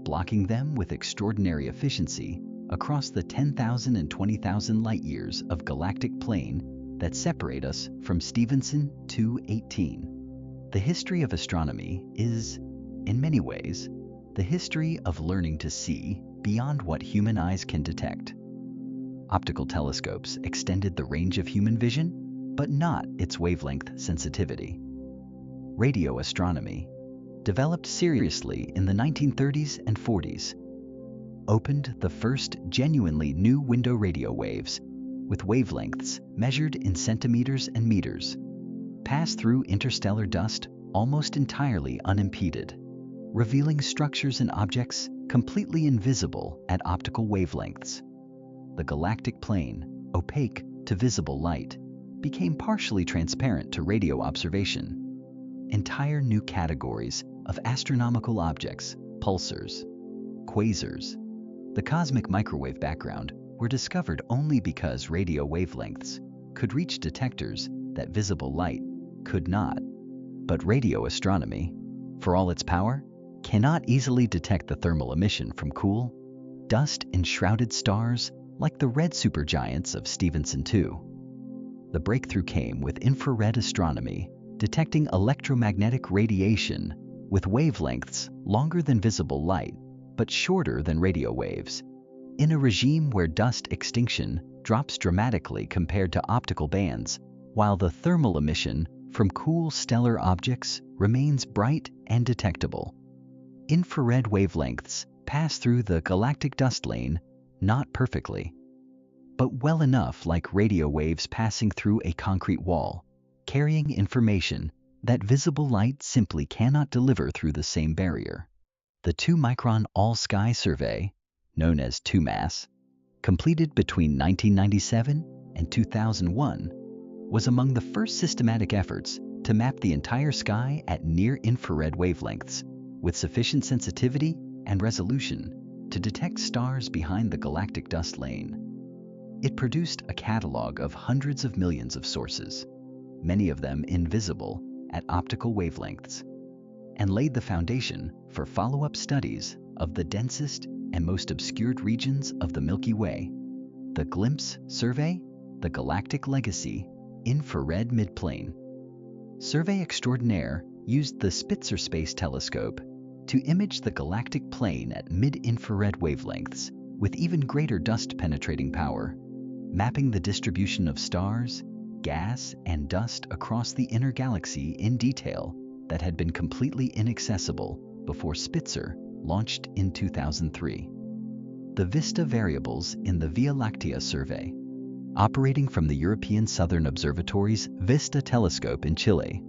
blocking them with extraordinary efficiency across the 10,000 and 20,000 light-years of galactic plane that separate us from Stephenson 218. The history of astronomy is, in many ways, the history of learning to see beyond what human eyes can detect. Optical telescopes extended the range of human vision, but not its wavelength sensitivity. Radio astronomy, developed seriously in the 1930s and 40s, opened the first genuinely new window radio waves, with wavelengths measured in centimeters and meters, passed through interstellar dust almost entirely unimpeded, revealing structures and objects completely invisible at optical wavelengths. The galactic plane, opaque to visible light, became partially transparent to radio observation. Entire new categories of astronomical objects, pulsars, quasars, the cosmic microwave background, were discovered only because radio wavelengths could reach detectors that visible light could not. But radio astronomy, for all its power, cannot easily detect the thermal emission from cool, dust-enshrouded stars like the red supergiants of Stephenson 2. The breakthrough came with infrared astronomy, detecting electromagnetic radiation with wavelengths longer than visible light, but shorter than radio waves, in a regime where dust extinction drops dramatically compared to optical bands, while the thermal emission from cool stellar objects remains bright and detectable. Infrared wavelengths pass through the galactic dust lane, not perfectly, but well enough like radio waves passing through a concrete wall, carrying information that visible light simply cannot deliver through the same barrier. The 2-micron all-sky survey, known as 2MASS, completed between 1997 and 2001, was among the first systematic efforts to map the entire sky at near-infrared wavelengths with sufficient sensitivity and resolution to detect stars behind the galactic dust lane. It produced a catalog of hundreds of millions of sources, many of them invisible at optical wavelengths, and laid the foundation for follow-up studies of the densest and most obscured regions of the Milky Way. The GLIMPSE survey, the Galactic Legacy Infrared Midplane Survey Extraordinaire, used the Spitzer Space Telescope to image the galactic plane at mid-infrared wavelengths with even greater dust-penetrating power, mapping the distribution of stars, gas, and dust across the inner galaxy in detail that had been completely inaccessible before Spitzer launched in 2003. The VISTA variables in the Via Lactea survey, operating from the European Southern Observatory's VISTA telescope in Chile,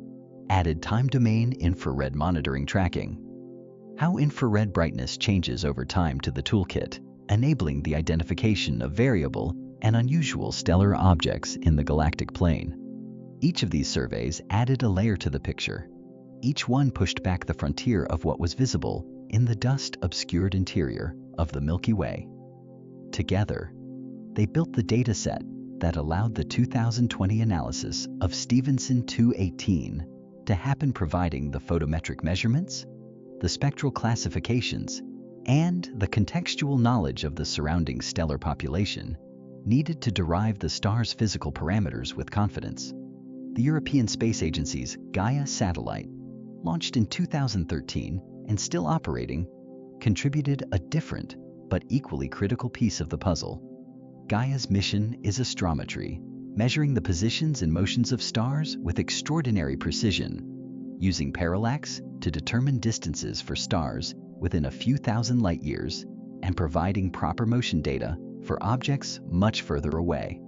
added time-domain infrared monitoring tracking. How infrared brightness changes over time to the toolkit, enabling the identification of variable and unusual stellar objects in the galactic plane. Each of these surveys added a layer to the picture. Each one pushed back the frontier of what was visible in the dust-obscured interior of the Milky Way. Together, they built the dataset that allowed the 2020 analysis of Stephenson 218 to happen, providing the photometric measurements, the spectral classifications, and the contextual knowledge of the surrounding stellar population needed to derive the star's physical parameters with confidence. The European Space Agency's Gaia satellite, launched in 2013 and still operating, contributed a different but equally critical piece of the puzzle. Gaia's mission is astrometry, measuring the positions and motions of stars with extraordinary precision, using parallax to determine distances for stars within a few thousand light years and providing proper motion data for objects much further away.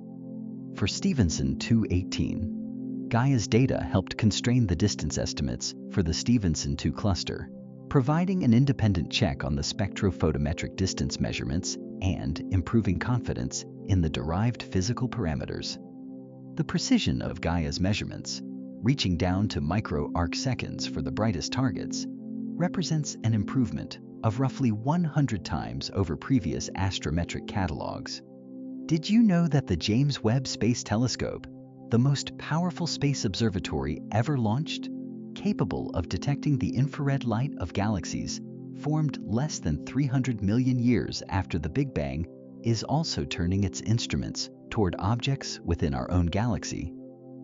For Stephenson 218, Gaia's data helped constrain the distance estimates for the Stephenson 2 cluster, providing an independent check on the spectrophotometric distance measurements and improving confidence in the derived physical parameters. The precision of Gaia's measurements, reaching down to micro-arc seconds for the brightest targets, represents an improvement of roughly 100 times over previous astrometric catalogs. Did you know that the James Webb Space Telescope, the most powerful space observatory ever launched, capable of detecting the infrared light of galaxies formed less than 300 million years after the Big Bang, is also turning its instruments toward objects within our own galaxy?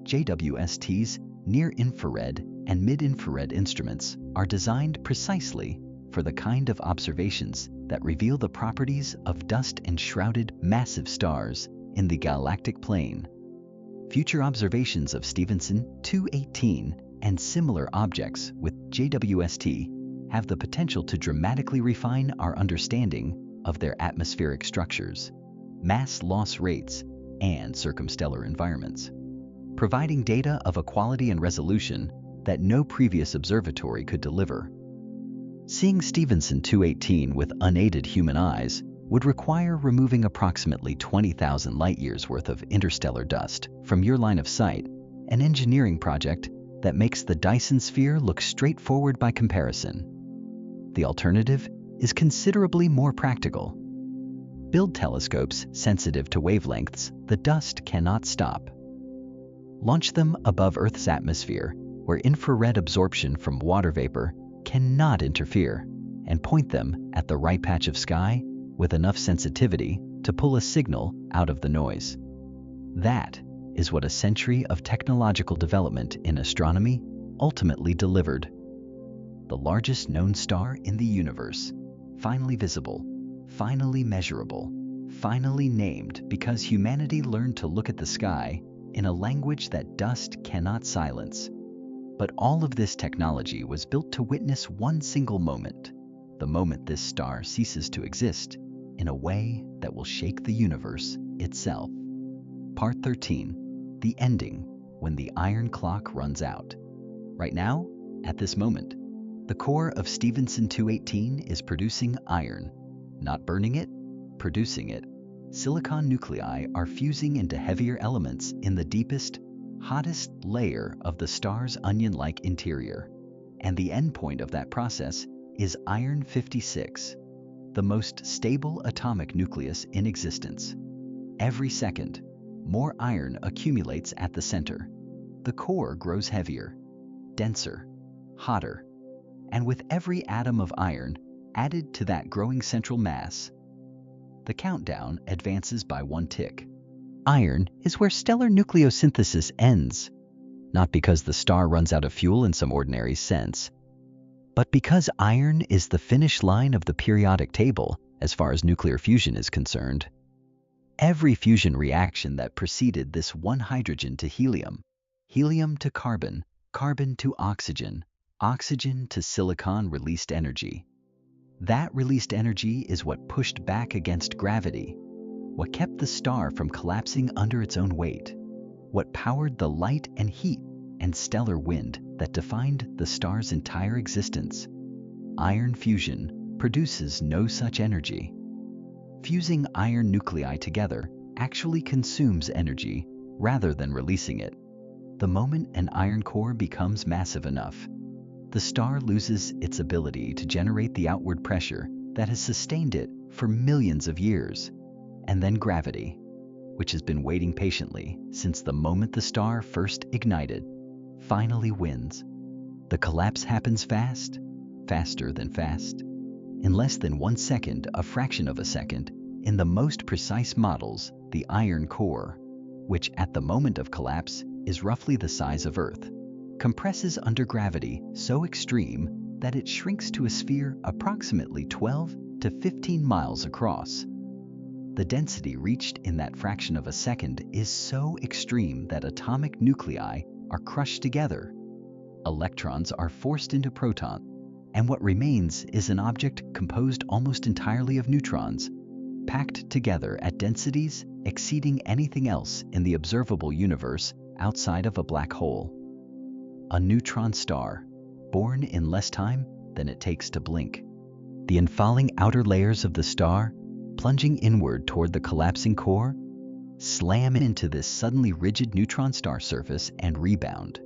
JWST's near-infrared and mid-infrared instruments are designed precisely for the kind of observations that reveal the properties of dust-enshrouded massive stars in the galactic plane. Future observations of Stephenson 218 and similar objects with JWST have the potential to dramatically refine our understanding of their atmospheric structures, mass loss rates, and circumstellar environments, providing data of a quality and resolution that no previous observatory could deliver. Seeing Stephenson 218 with unaided human eyes would require removing approximately 20,000 light-years worth of interstellar dust from your line of sight, an engineering project that makes the Dyson sphere look straightforward by comparison. The alternative is considerably more practical. Build telescopes sensitive to wavelengths the dust cannot stop. Launch them above Earth's atmosphere, where infrared absorption from water vapor cannot interfere, and point them at the right patch of sky with enough sensitivity to pull a signal out of the noise. That is what a century of technological development in astronomy ultimately delivered. The largest known star in the universe, finally visible, finally measurable, finally named because humanity learned to look at the sky in a language that dust cannot silence. But all of this technology was built to witness one single moment, the moment this star ceases to exist in a way that will shake the universe itself. Part 13, the ending when the iron clock runs out. Right now, at this moment, the core of Stephenson 218 is producing iron, not burning it, producing it. Silicon nuclei are fusing into heavier elements in the deepest, hottest layer of the star's onion-like interior, and the endpoint of that process is iron 56, the most stable atomic nucleus in existence. Every second, more iron accumulates at the center. The core grows heavier, denser, hotter, and with every atom of iron added to that growing central mass, the countdown advances by one tick. Iron is where stellar nucleosynthesis ends, not because the star runs out of fuel in some ordinary sense, But because iron is the finish line of the periodic table as far as nuclear fusion is concerned, every fusion reaction that preceded this one hydrogen to helium, helium to carbon, carbon to oxygen, oxygen to silicon released energy. That released energy is what pushed back against gravity, what kept the star from collapsing under its own weight, what powered the light and heat and stellar wind that defined the star's entire existence. Iron fusion produces no such energy. Fusing iron nuclei together actually consumes energy rather than releasing it. The moment an iron core becomes massive enough, the star loses its ability to generate the outward pressure that has sustained it for millions of years. And then gravity, which has been waiting patiently since the moment the star first ignited, finally wins. The collapse happens fast, faster than fast. In less than 1 second, a fraction of a second, in the most precise models, the iron core, which at the moment of collapse is roughly the size of Earth, compresses under gravity so extreme that it shrinks to a sphere approximately 12 to 15 miles across. The density reached in that fraction of a second is so extreme that atomic nuclei are crushed together. Electrons are forced into protons, and what remains is an object composed almost entirely of neutrons, packed together at densities exceeding anything else in the observable universe outside of a black hole. A neutron star, born in less time than it takes to blink. The infalling outer layers of the star, plunging inward toward the collapsing core, slam into this suddenly rigid neutron star surface and rebound.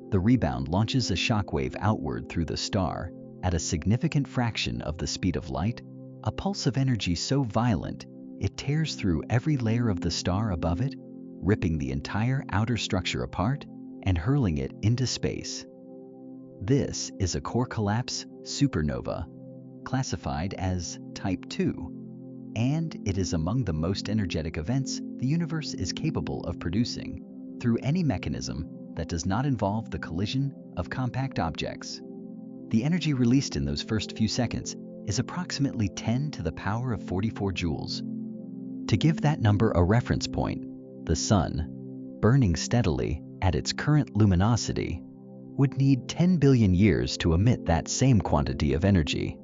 The rebound launches a shockwave outward through the star at a significant fraction of the speed of light, a pulse of energy so violent it tears through every layer of the star above it, ripping the entire outer structure apart and hurling it into space. This is a core collapse supernova, classified as Type 2, and it is among the most energetic events the universe is capable of producing through any mechanism that does not involve the collision of compact objects. The energy released in those first few seconds is approximately 10 to the power of 44 joules. To give that number a reference point, the Sun, burning steadily at its current luminosity, would need 10 billion years to emit that same quantity of energy.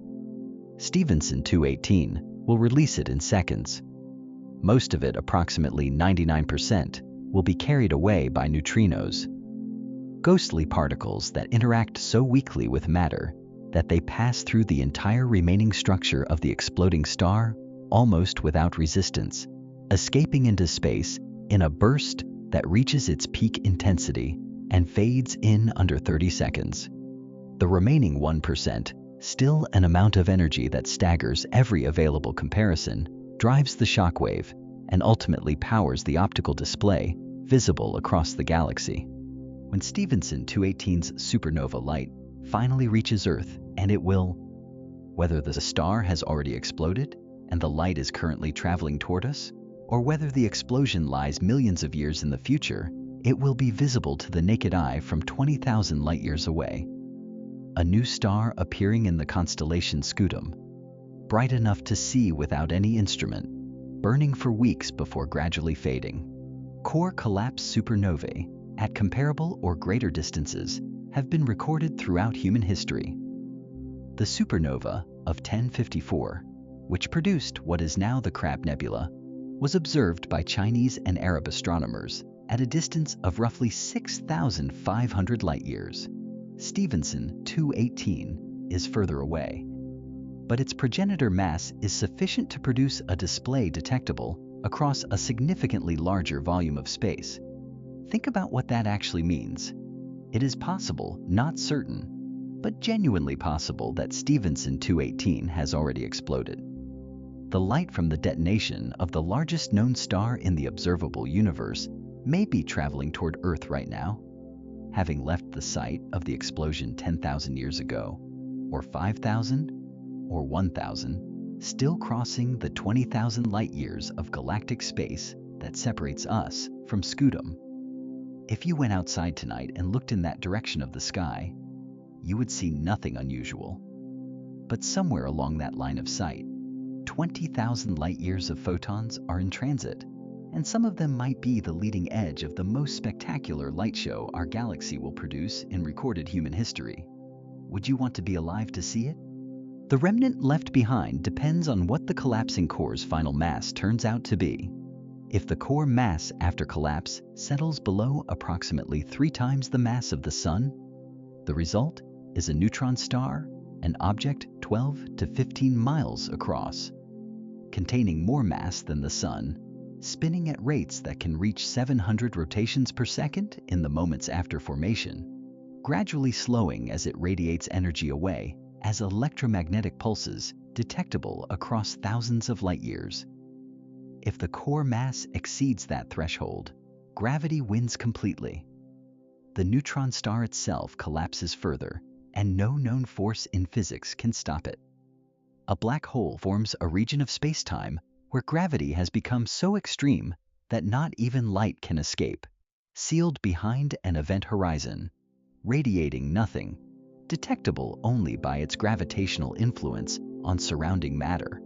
Stephenson 218 will release it in seconds. Most of it, approximately 99%, will be carried away by neutrinos, ghostly particles that interact so weakly with matter that they pass through the entire remaining structure of the exploding star almost without resistance, escaping into space in a burst that reaches its peak intensity and fades in under 30 seconds. The remaining 1%, still an amount of energy that staggers every available comparison, drives the shockwave and ultimately powers the optical display visible across the galaxy. When Stephenson 218's supernova light finally reaches Earth, and it will, whether the star has already exploded and the light is currently traveling toward us, or whether the explosion lies millions of years in the future, it will be visible to the naked eye from 20,000 light-years away. A new star appearing in the constellation Scutum, bright enough to see without any instrument, burning for weeks before gradually fading. Core collapse supernovae at comparable or greater distances have been recorded throughout human history. The supernova of 1054, which produced what is now the Crab Nebula, was observed by Chinese and Arab astronomers at a distance of roughly 6,500 light-years. Stephenson 218 is further away, but its progenitor mass is sufficient to produce a display detectable across a significantly larger volume of space. Think about what that actually means. It is possible, not certain, but genuinely possible that Stephenson 218 has already exploded. The light from the detonation of the largest known star in the observable universe may be traveling toward Earth right now, having left the site of the explosion 10,000 years ago, or 5,000, or 1,000, still crossing the 20,000 light-years of galactic space that separates us from Scutum. If you went outside tonight and looked in that direction of the sky, you would see nothing unusual. But somewhere along that line of sight, 20,000 light-years of photons are in transit, and some of them might be the leading edge of the most spectacular light show our galaxy will produce in recorded human history. Would you want to be alive to see it? The remnant left behind depends on what the collapsing core's final mass turns out to be. If the core mass after collapse settles below approximately 3 times the mass of the Sun, the result is a neutron star, an object 12 to 15 miles across, containing more mass than the Sun, spinning at rates that can reach 700 rotations per second in the moments after formation, gradually slowing as it radiates energy away as electromagnetic pulses detectable across thousands of light-years. If the core mass exceeds that threshold, gravity wins completely. The neutron star itself collapses further, and no known force in physics can stop it. A black hole forms a region of space-time where gravity has become so extreme that not even light can escape, sealed behind an event horizon, radiating nothing, detectable only by its gravitational influence on surrounding matter.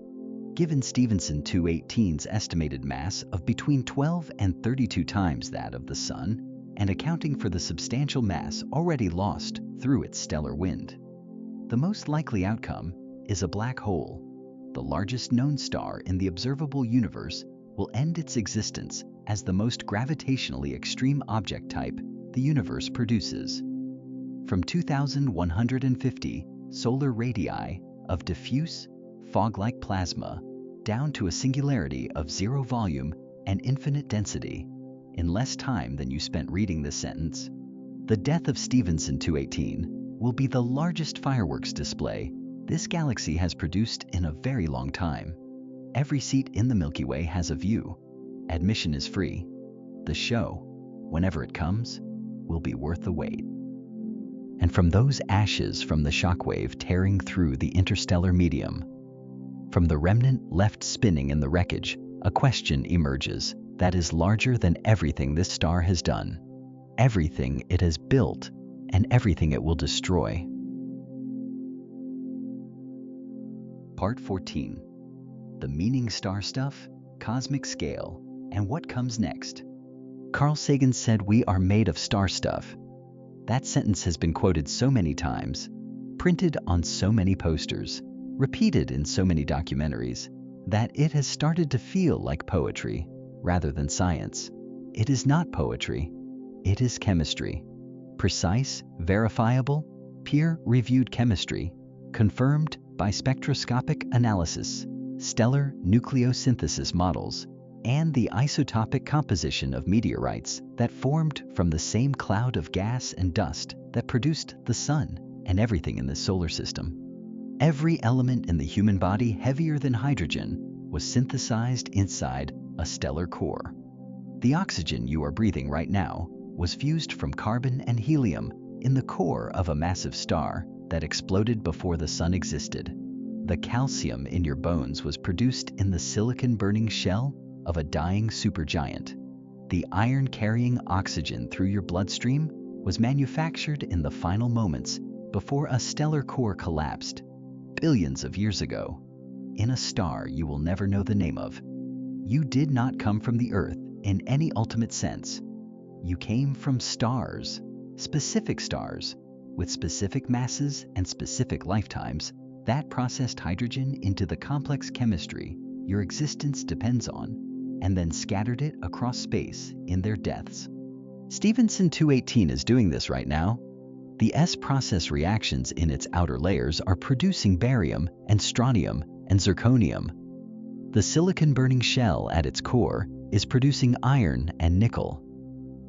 Given Stephenson 218's estimated mass of between 12 and 32 times that of the Sun, and accounting for the substantial mass already lost through its stellar wind, the most likely outcome is a black hole. The largest known star in the observable universe will end its existence as the most gravitationally extreme object type the universe produces. From 2,150 solar radii of diffuse, fog-like plasma down to a singularity of 0 volume and infinite density, in less time than you spent reading this sentence, the death of Stephenson 218 will be the largest fireworks display this galaxy has produced in a very long time. Every seat in the Milky Way has a view. Admission is free. The show, whenever it comes, will be worth the wait. And from those ashes from the shockwave tearing through the interstellar medium, from the remnant left spinning in the wreckage, a question emerges that is larger than everything this star has done, everything it has built, and everything it will destroy. Part 14. The meaning star stuff, cosmic scale, and what comes next. Carl Sagan said we are made of star stuff. That sentence has been quoted so many times, printed on so many posters, repeated in so many documentaries, that it has started to feel like poetry rather than science. It is not poetry. It is chemistry. Precise, verifiable, peer-reviewed chemistry, confirmed by spectroscopic analysis, stellar nucleosynthesis models, and the isotopic composition of meteorites that formed from the same cloud of gas and dust that produced the Sun and everything in this solar system. Every element in the human body heavier than hydrogen was synthesized inside a stellar core. The oxygen you are breathing right now was fused from carbon and helium in the core of a massive star that exploded before the Sun existed. The calcium in your bones was produced in the silicon-burning shell of a dying supergiant. The iron-carrying oxygen through your bloodstream was manufactured in the final moments before a stellar core collapsed, billions of years ago, in a star you will never know the name of. You did not come from the Earth in any ultimate sense. You came from stars, specific stars, with specific masses and specific lifetimes that processed hydrogen into the complex chemistry your existence depends on, and then scattered it across space in their deaths. Stephenson 218 is doing this right now. The S-process reactions in its outer layers are producing barium and strontium and zirconium. The silicon-burning shell at its core is producing iron and nickel.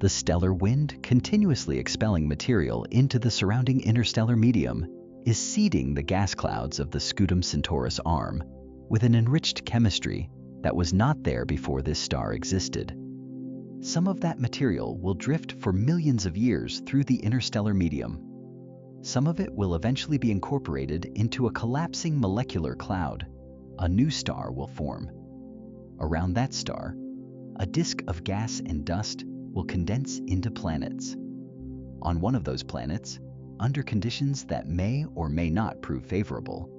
The stellar wind, continuously expelling material into the surrounding interstellar medium, is seeding the gas clouds of the Scutum Centaurus arm with an enriched chemistry that was not there before this star existed. Some of that material will drift for millions of years through the interstellar medium. Some of it will eventually be incorporated into a collapsing molecular cloud. A new star will form. Around that star, a disk of gas and dust will condense into planets. On one of those planets, under conditions that may or may not prove favorable.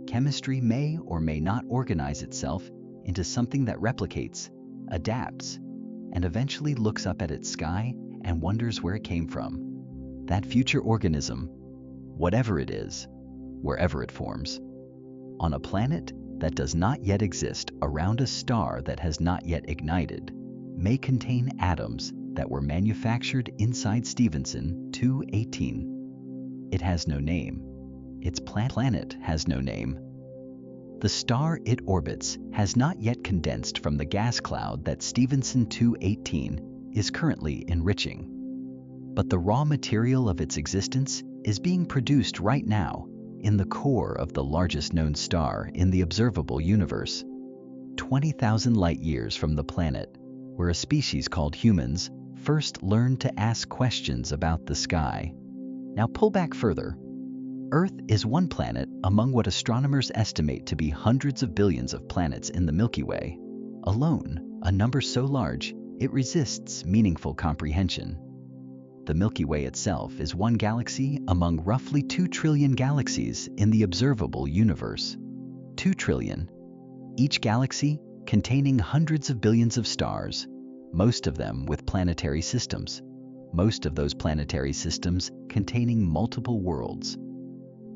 Chemistry may or may not organize itself into something that replicates, adapts, and eventually looks up at its sky and wonders where it came from. That future organism, whatever it is, wherever it forms, on a planet that does not yet exist around a star that has not yet ignited, may contain atoms that were manufactured inside Stephenson 218. It has no name. Its planet has no name. The star it orbits has not yet condensed from the gas cloud that Stephenson 218 is currently enriching. But the raw material of its existence is being produced right now in the core of the largest known star in the observable universe, 20,000 light-years from the planet, where a species called humans first learned to ask questions about the sky. Now pull back further. Earth is one planet among what astronomers estimate to be hundreds of billions of planets in the Milky Way. Alone, a number so large, it resists meaningful comprehension. The Milky Way itself is one galaxy among roughly 2 trillion galaxies in the observable universe. 2 trillion. Each galaxy containing hundreds of billions of stars, most of them with planetary systems. Most of those planetary systems containing multiple worlds.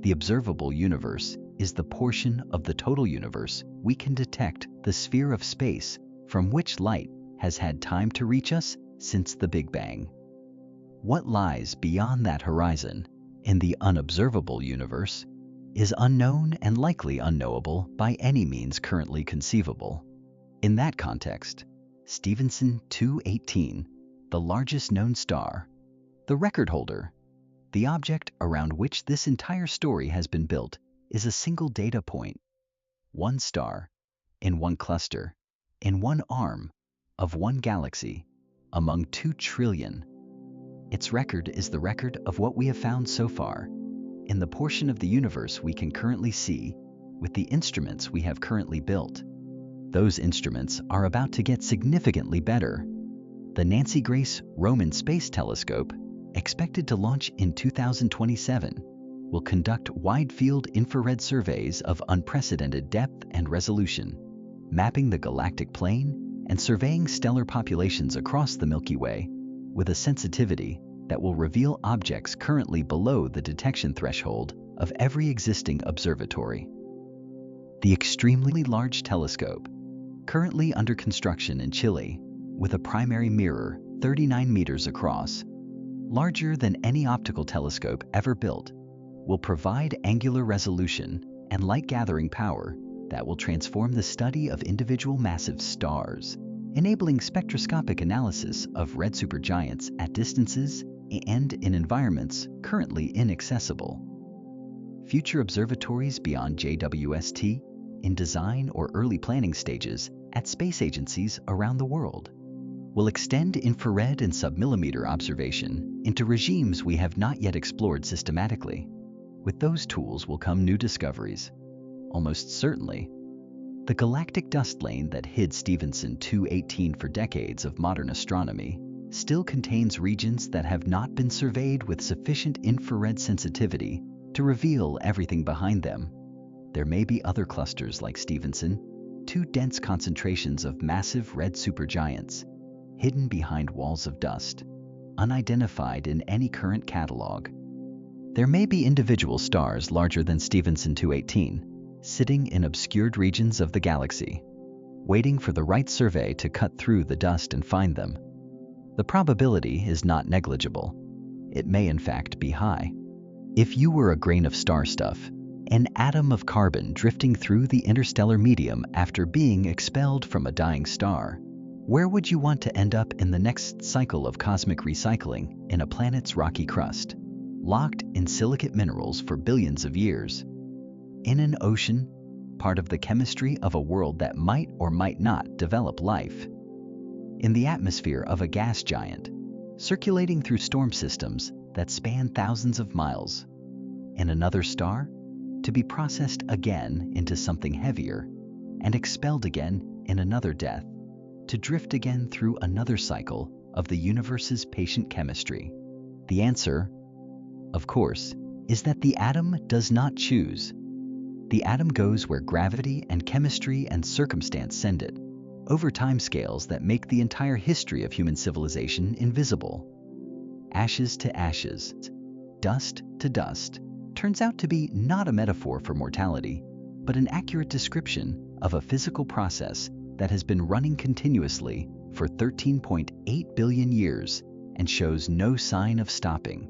The observable universe is the portion of the total universe we can detect the sphere of space from which light has had time to reach us since the Big Bang. What lies beyond that horizon in the unobservable universe is unknown and likely unknowable by any means currently conceivable. In that context, Stephenson 218, the largest known star, the record holder, the object around which this entire story has been built, is a single data point. One star, in one cluster, in one arm of one galaxy, among 2 trillion. Its record is the record of what we have found so far, in the portion of the universe we can currently see, with the instruments we have currently built. Those instruments are about to get significantly better. The Nancy Grace Roman Space Telescope, expected to launch in 2027, will conduct wide-field infrared surveys of unprecedented depth and resolution, mapping the galactic plane and surveying stellar populations across the Milky Way with a sensitivity that will reveal objects currently below the detection threshold of every existing observatory. The extremely large telescope, currently under construction in Chile, with a primary mirror 39 meters across, larger than any optical telescope ever built, will provide angular resolution and light-gathering power that will transform the study of individual massive stars, enabling spectroscopic analysis of red supergiants at distances and in environments currently inaccessible. Future observatories beyond JWST, in design or early planning stages at space agencies around the world, will extend infrared and submillimeter observation into regimes we have not yet explored systematically. With those tools will come new discoveries. Almost certainly, the galactic dust lane that hid Stephenson 218 for decades of modern astronomy still contains regions that have not been surveyed with sufficient infrared sensitivity to reveal everything behind them. There may be other clusters like Stephenson, 2 dense concentrations of massive red supergiants, hidden behind walls of dust, unidentified in any current catalog. There may be individual stars larger than Stephenson 218, sitting in obscured regions of the galaxy, waiting for the right survey to cut through the dust and find them. The probability is not negligible. It may in fact be high. If you were a grain of star stuff, an atom of carbon drifting through the interstellar medium after being expelled from a dying star, where would you want to end up in the next cycle of cosmic recycling in a planet's rocky crust, locked in silicate minerals for billions of years? In an ocean, part of the chemistry of a world that might or might not develop life. In the atmosphere of a gas giant, circulating through storm systems that span thousands of miles. In another star, to be processed again into something heavier and expelled again in another death, to drift again through another cycle of the universe's patient chemistry. The answer, of course, is that the atom does not choose. The atom goes where gravity and chemistry and circumstance send it, over timescales that make the entire history of human civilization invisible. Ashes to ashes, dust to dust, turns out to be not a metaphor for mortality, but an accurate description of a physical process that has been running continuously for 13.8 billion years and shows no sign of stopping.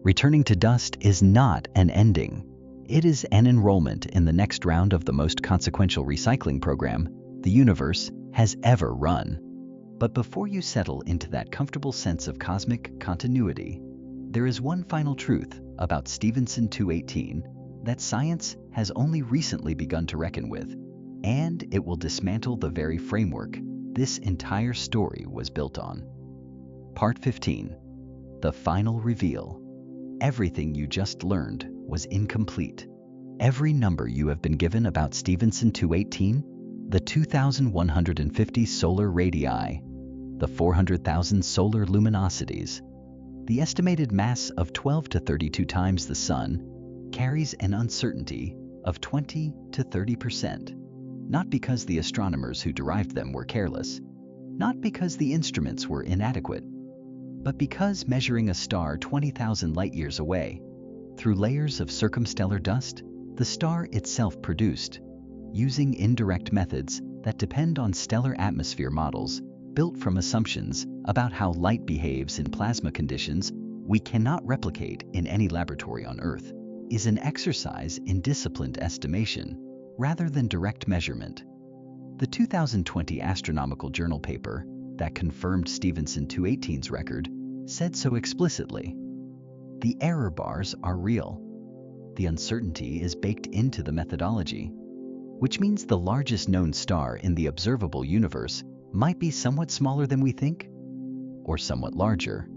Returning to dust is not an ending. It is an enrollment in the next round of the most consequential recycling program the universe has ever run. But before you settle into that comfortable sense of cosmic continuity, there is one final truth about Stephenson 218 that science has only recently begun to reckon with, and it will dismantle the very framework this entire story was built on. Part 15. The final reveal. Everything you just learned was incomplete. Every number you have been given about Stephenson 218, the 2,150 solar radii, the 400,000 solar luminosities, the estimated mass of 12 to 32 times the Sun, carries an uncertainty of 20 to 30%. Not because the astronomers who derived them were careless, not because the instruments were inadequate, but because measuring a star 20,000 light-years away, through layers of circumstellar dust, the star itself produced, using indirect methods that depend on stellar atmosphere models built from assumptions about how light behaves in plasma conditions we cannot replicate in any laboratory on Earth, is an exercise in disciplined estimation rather than direct measurement. The 2020 Astronomical Journal paper that confirmed Stephenson 218's record said so explicitly. The error bars are real. The uncertainty is baked into the methodology, which means the largest known star in the observable universe might be somewhat smaller than we think, or somewhat larger.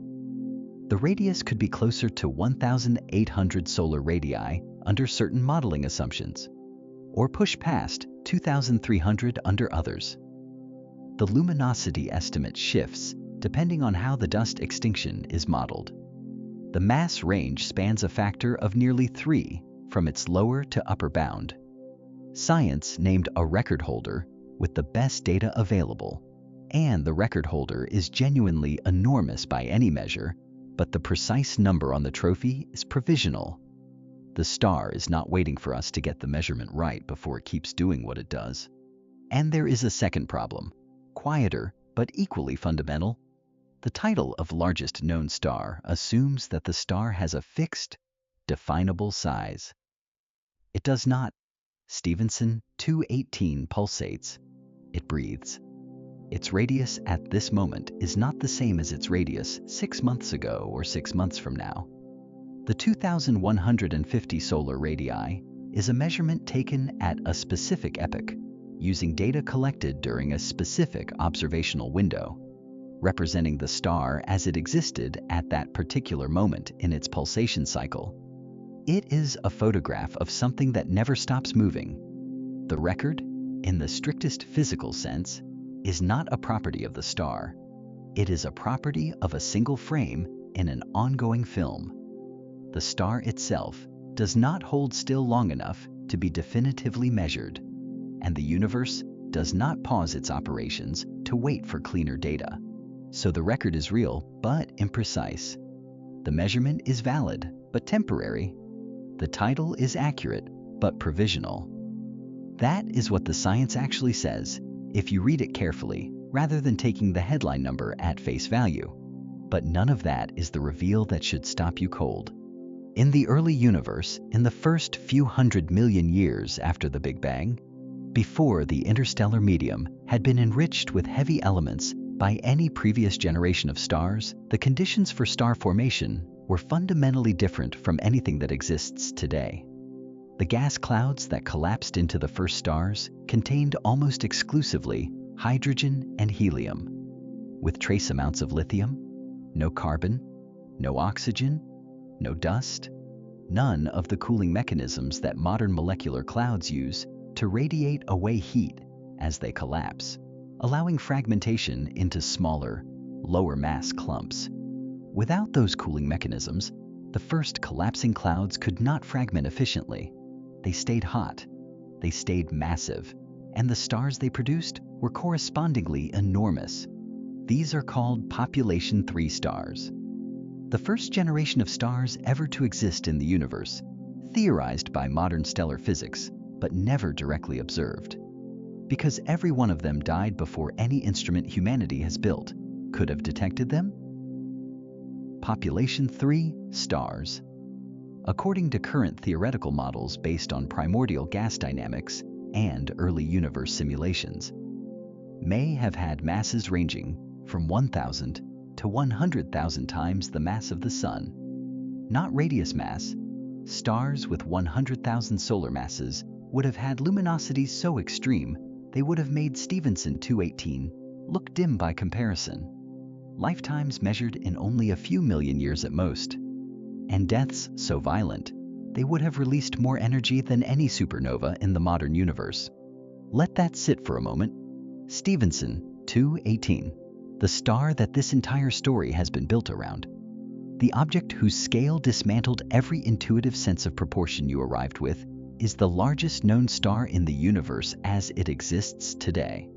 The radius could be closer to 1,800 solar radii under certain modeling assumptions, or push past 2,300 under others. The luminosity estimate shifts depending on how the dust extinction is modeled. The mass range spans a factor of nearly 3 from its lower to upper bound. Science named a record holder with the best data available, and the record holder is genuinely enormous by any measure, but the precise number on the trophy is provisional. The star is not waiting for us to get the measurement right before it keeps doing what it does. And there is a second problem, quieter but equally fundamental. The title of largest known star assumes that the star has a fixed, definable size. It does not. Stephenson 218 pulsates. It breathes. Its radius at this moment is not the same as its radius 6 months ago or 6 months from now. The 2,150 solar radii is a measurement taken at a specific epoch, using data collected during a specific observational window, representing the star as it existed at that particular moment in its pulsation cycle. It is a photograph of something that never stops moving. The record, in the strictest physical sense, is not a property of the star. It is a property of a single frame in an ongoing film. The star itself does not hold still long enough to be definitively measured, and the universe does not pause its operations to wait for cleaner data. So the record is real but imprecise. The measurement is valid but temporary. The title is accurate but provisional. That is what the science actually says if you read it carefully, rather than taking the headline number at face value. But none of that is the reveal that should stop you cold. In the early universe, in the first few 100 million years after the Big Bang, before the interstellar medium had been enriched with heavy elements by any previous generation of stars, the conditions for star formation were fundamentally different from anything that exists today. The gas clouds that collapsed into the first stars contained almost exclusively hydrogen and helium, with trace amounts of lithium, no carbon, no oxygen, no dust, none of the cooling mechanisms that modern molecular clouds use to radiate away heat as they collapse, allowing fragmentation into smaller, lower mass clumps. Without those cooling mechanisms, The first collapsing clouds could not fragment efficiently. They stayed hot, they stayed massive, and the stars they produced were correspondingly enormous. These are called population 3 stars. The first generation of stars ever to exist in the universe, theorized by modern stellar physics, but never directly observed. Because every one of them died before any instrument humanity has built could have detected them? Population 3 stars. According to current theoretical models based on primordial gas dynamics and early universe simulations, may have had masses ranging from 1,000 to 100,000 times the mass of the Sun. Not radius mass, stars with 100,000 solar masses would have had luminosities so extreme they would have made Stephenson 218 look dim by comparison. Lifetimes measured in only a few million years at most. And deaths so violent, they would have released more energy than any supernova in the modern universe. Let that sit for a moment. Stephenson 218, the star that this entire story has been built around. The object whose scale dismantled every intuitive sense of proportion you arrived with is the largest known star in the universe as it exists today.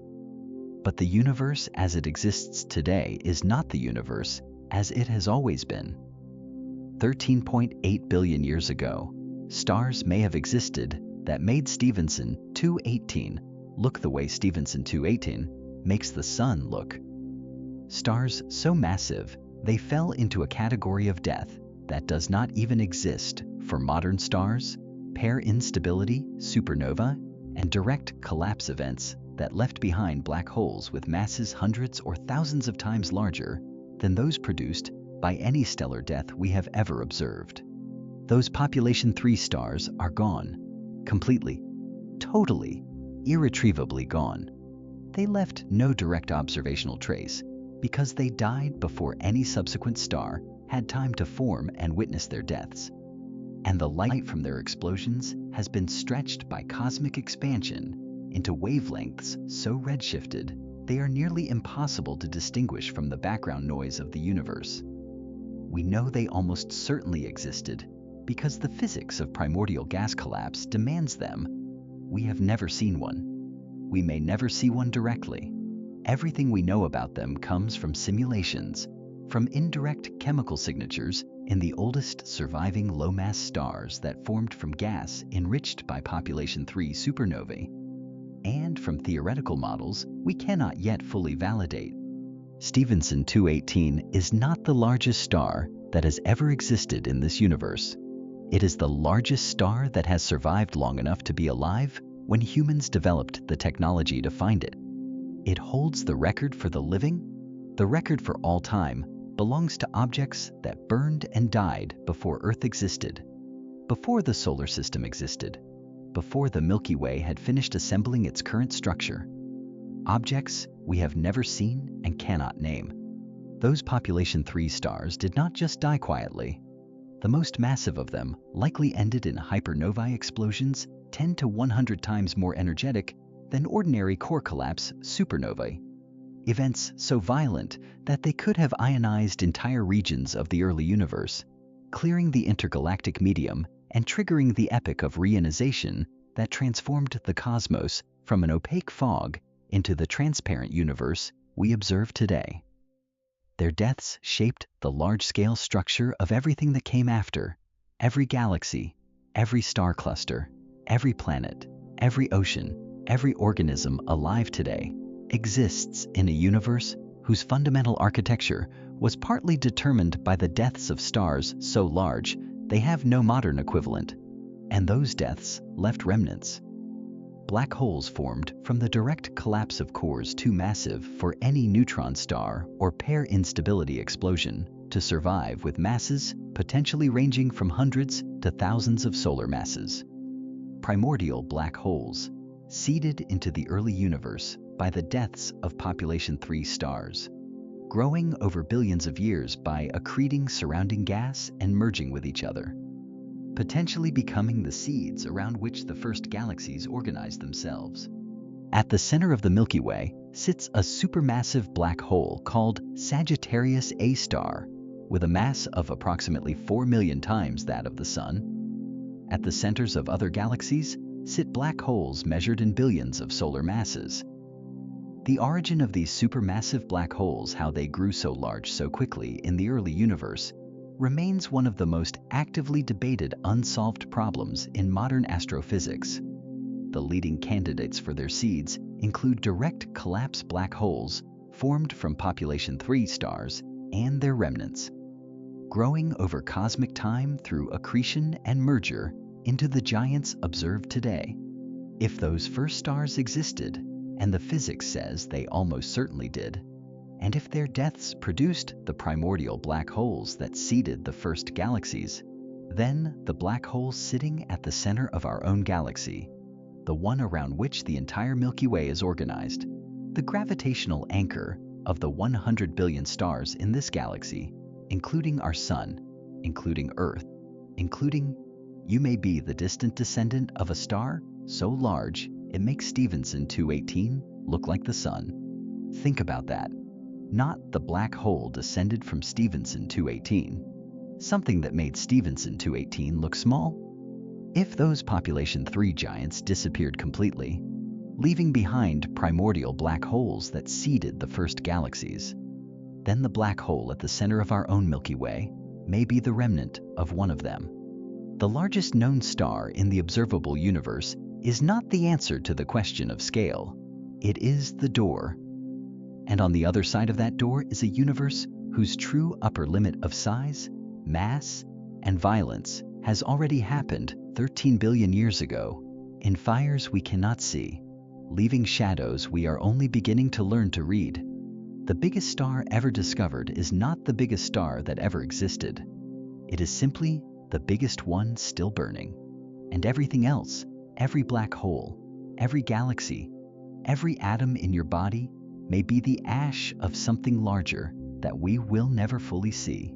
But the universe as it exists today is not the universe as it has always been. 13.8 billion years ago, stars may have existed that made Stephenson 218 look the way Stephenson 218 makes the Sun look. Stars so massive, they fell into a category of death that does not even exist for modern stars, pair instability, supernova, and direct collapse events that left behind black holes with masses hundreds or thousands of times larger than those produced by any stellar death we have ever observed. Those population 3 stars are gone, completely, totally, irretrievably gone. They left no direct observational trace because they died before any subsequent star had time to form and witness their deaths. And the light from their explosions has been stretched by cosmic expansion into wavelengths so redshifted they are nearly impossible to distinguish from the background noise of the universe. We know they almost certainly existed because the physics of primordial gas collapse demands them. We have never seen one. We may never see one directly. Everything we know about them comes from simulations, from indirect chemical signatures in the oldest surviving low-mass stars that formed from gas enriched by population 3 supernovae, and from theoretical models we cannot yet fully validate. Stephenson 218 is not the largest star that has ever existed in this universe. It is the largest star that has survived long enough to be alive when humans developed the technology to find it. It holds the record for the living. The record for all time belongs to objects that burned and died before Earth existed, before the solar system existed, before the Milky Way had finished assembling its current structure. Objects we have never seen and cannot name. Those population 3 stars did not just die quietly. The most massive of them likely ended in hypernovae explosions 10 to 100 times more energetic than ordinary core collapse supernovae. Events so violent that they could have ionized entire regions of the early universe, clearing the intergalactic medium and triggering the epoch of reionization that transformed the cosmos from an opaque fog into the transparent universe we observe today. Their deaths shaped the large-scale structure of everything that came after. Every galaxy, every star cluster, every planet, every ocean, every organism alive today exists in a universe whose fundamental architecture was partly determined by the deaths of stars so large they have no modern equivalent, and those deaths left remnants. Black holes formed from the direct collapse of cores too massive for any neutron star or pair instability explosion to survive, with masses potentially ranging from hundreds to thousands of solar masses. Primordial black holes, seeded into the early universe by the deaths of population 3 stars, growing over billions of years by accreting surrounding gas and merging with each other, potentially becoming the seeds around which the first galaxies organized themselves. At the center of the Milky Way sits a supermassive black hole called Sagittarius A star, with a mass of approximately 4 million times that of the Sun. At the centers of other galaxies sit black holes measured in billions of solar masses. The origin of these supermassive black holes, how they grew so large so quickly in the early universe, remains one of the most actively debated unsolved problems in modern astrophysics. The leading candidates for their seeds include direct collapse black holes formed from population 3 stars and their remnants, growing over cosmic time through accretion and merger into the giants observed today. If those first stars existed, and the physics says they almost certainly did, and if their deaths produced the primordial black holes that seeded the first galaxies, then the black hole sitting at the center of our own galaxy, the one around which the entire Milky Way is organized, the gravitational anchor of the 100 billion stars in this galaxy, including our Sun, including Earth, including you may be the distant descendant of a star so large it makes Stephenson 218 look like the Sun. Think about that. Not the black hole descended from Stephenson 218, something that made Stephenson 218 look small. If those population 3 giants disappeared completely, leaving behind primordial black holes that seeded the first galaxies, then the black hole at the center of our own Milky Way may be the remnant of one of them. The largest known star in the observable universe is not the answer to the question of scale. It is the door. And on the other side of that door is a universe whose true upper limit of size, mass, and violence has already happened 13 billion years ago, in fires we cannot see, leaving shadows we are only beginning to learn to read. The biggest star ever discovered is not the biggest star that ever existed. It is simply the biggest one still burning. And everything else, every black hole, every galaxy, every atom in your body may be the ash of something larger that we will never fully see.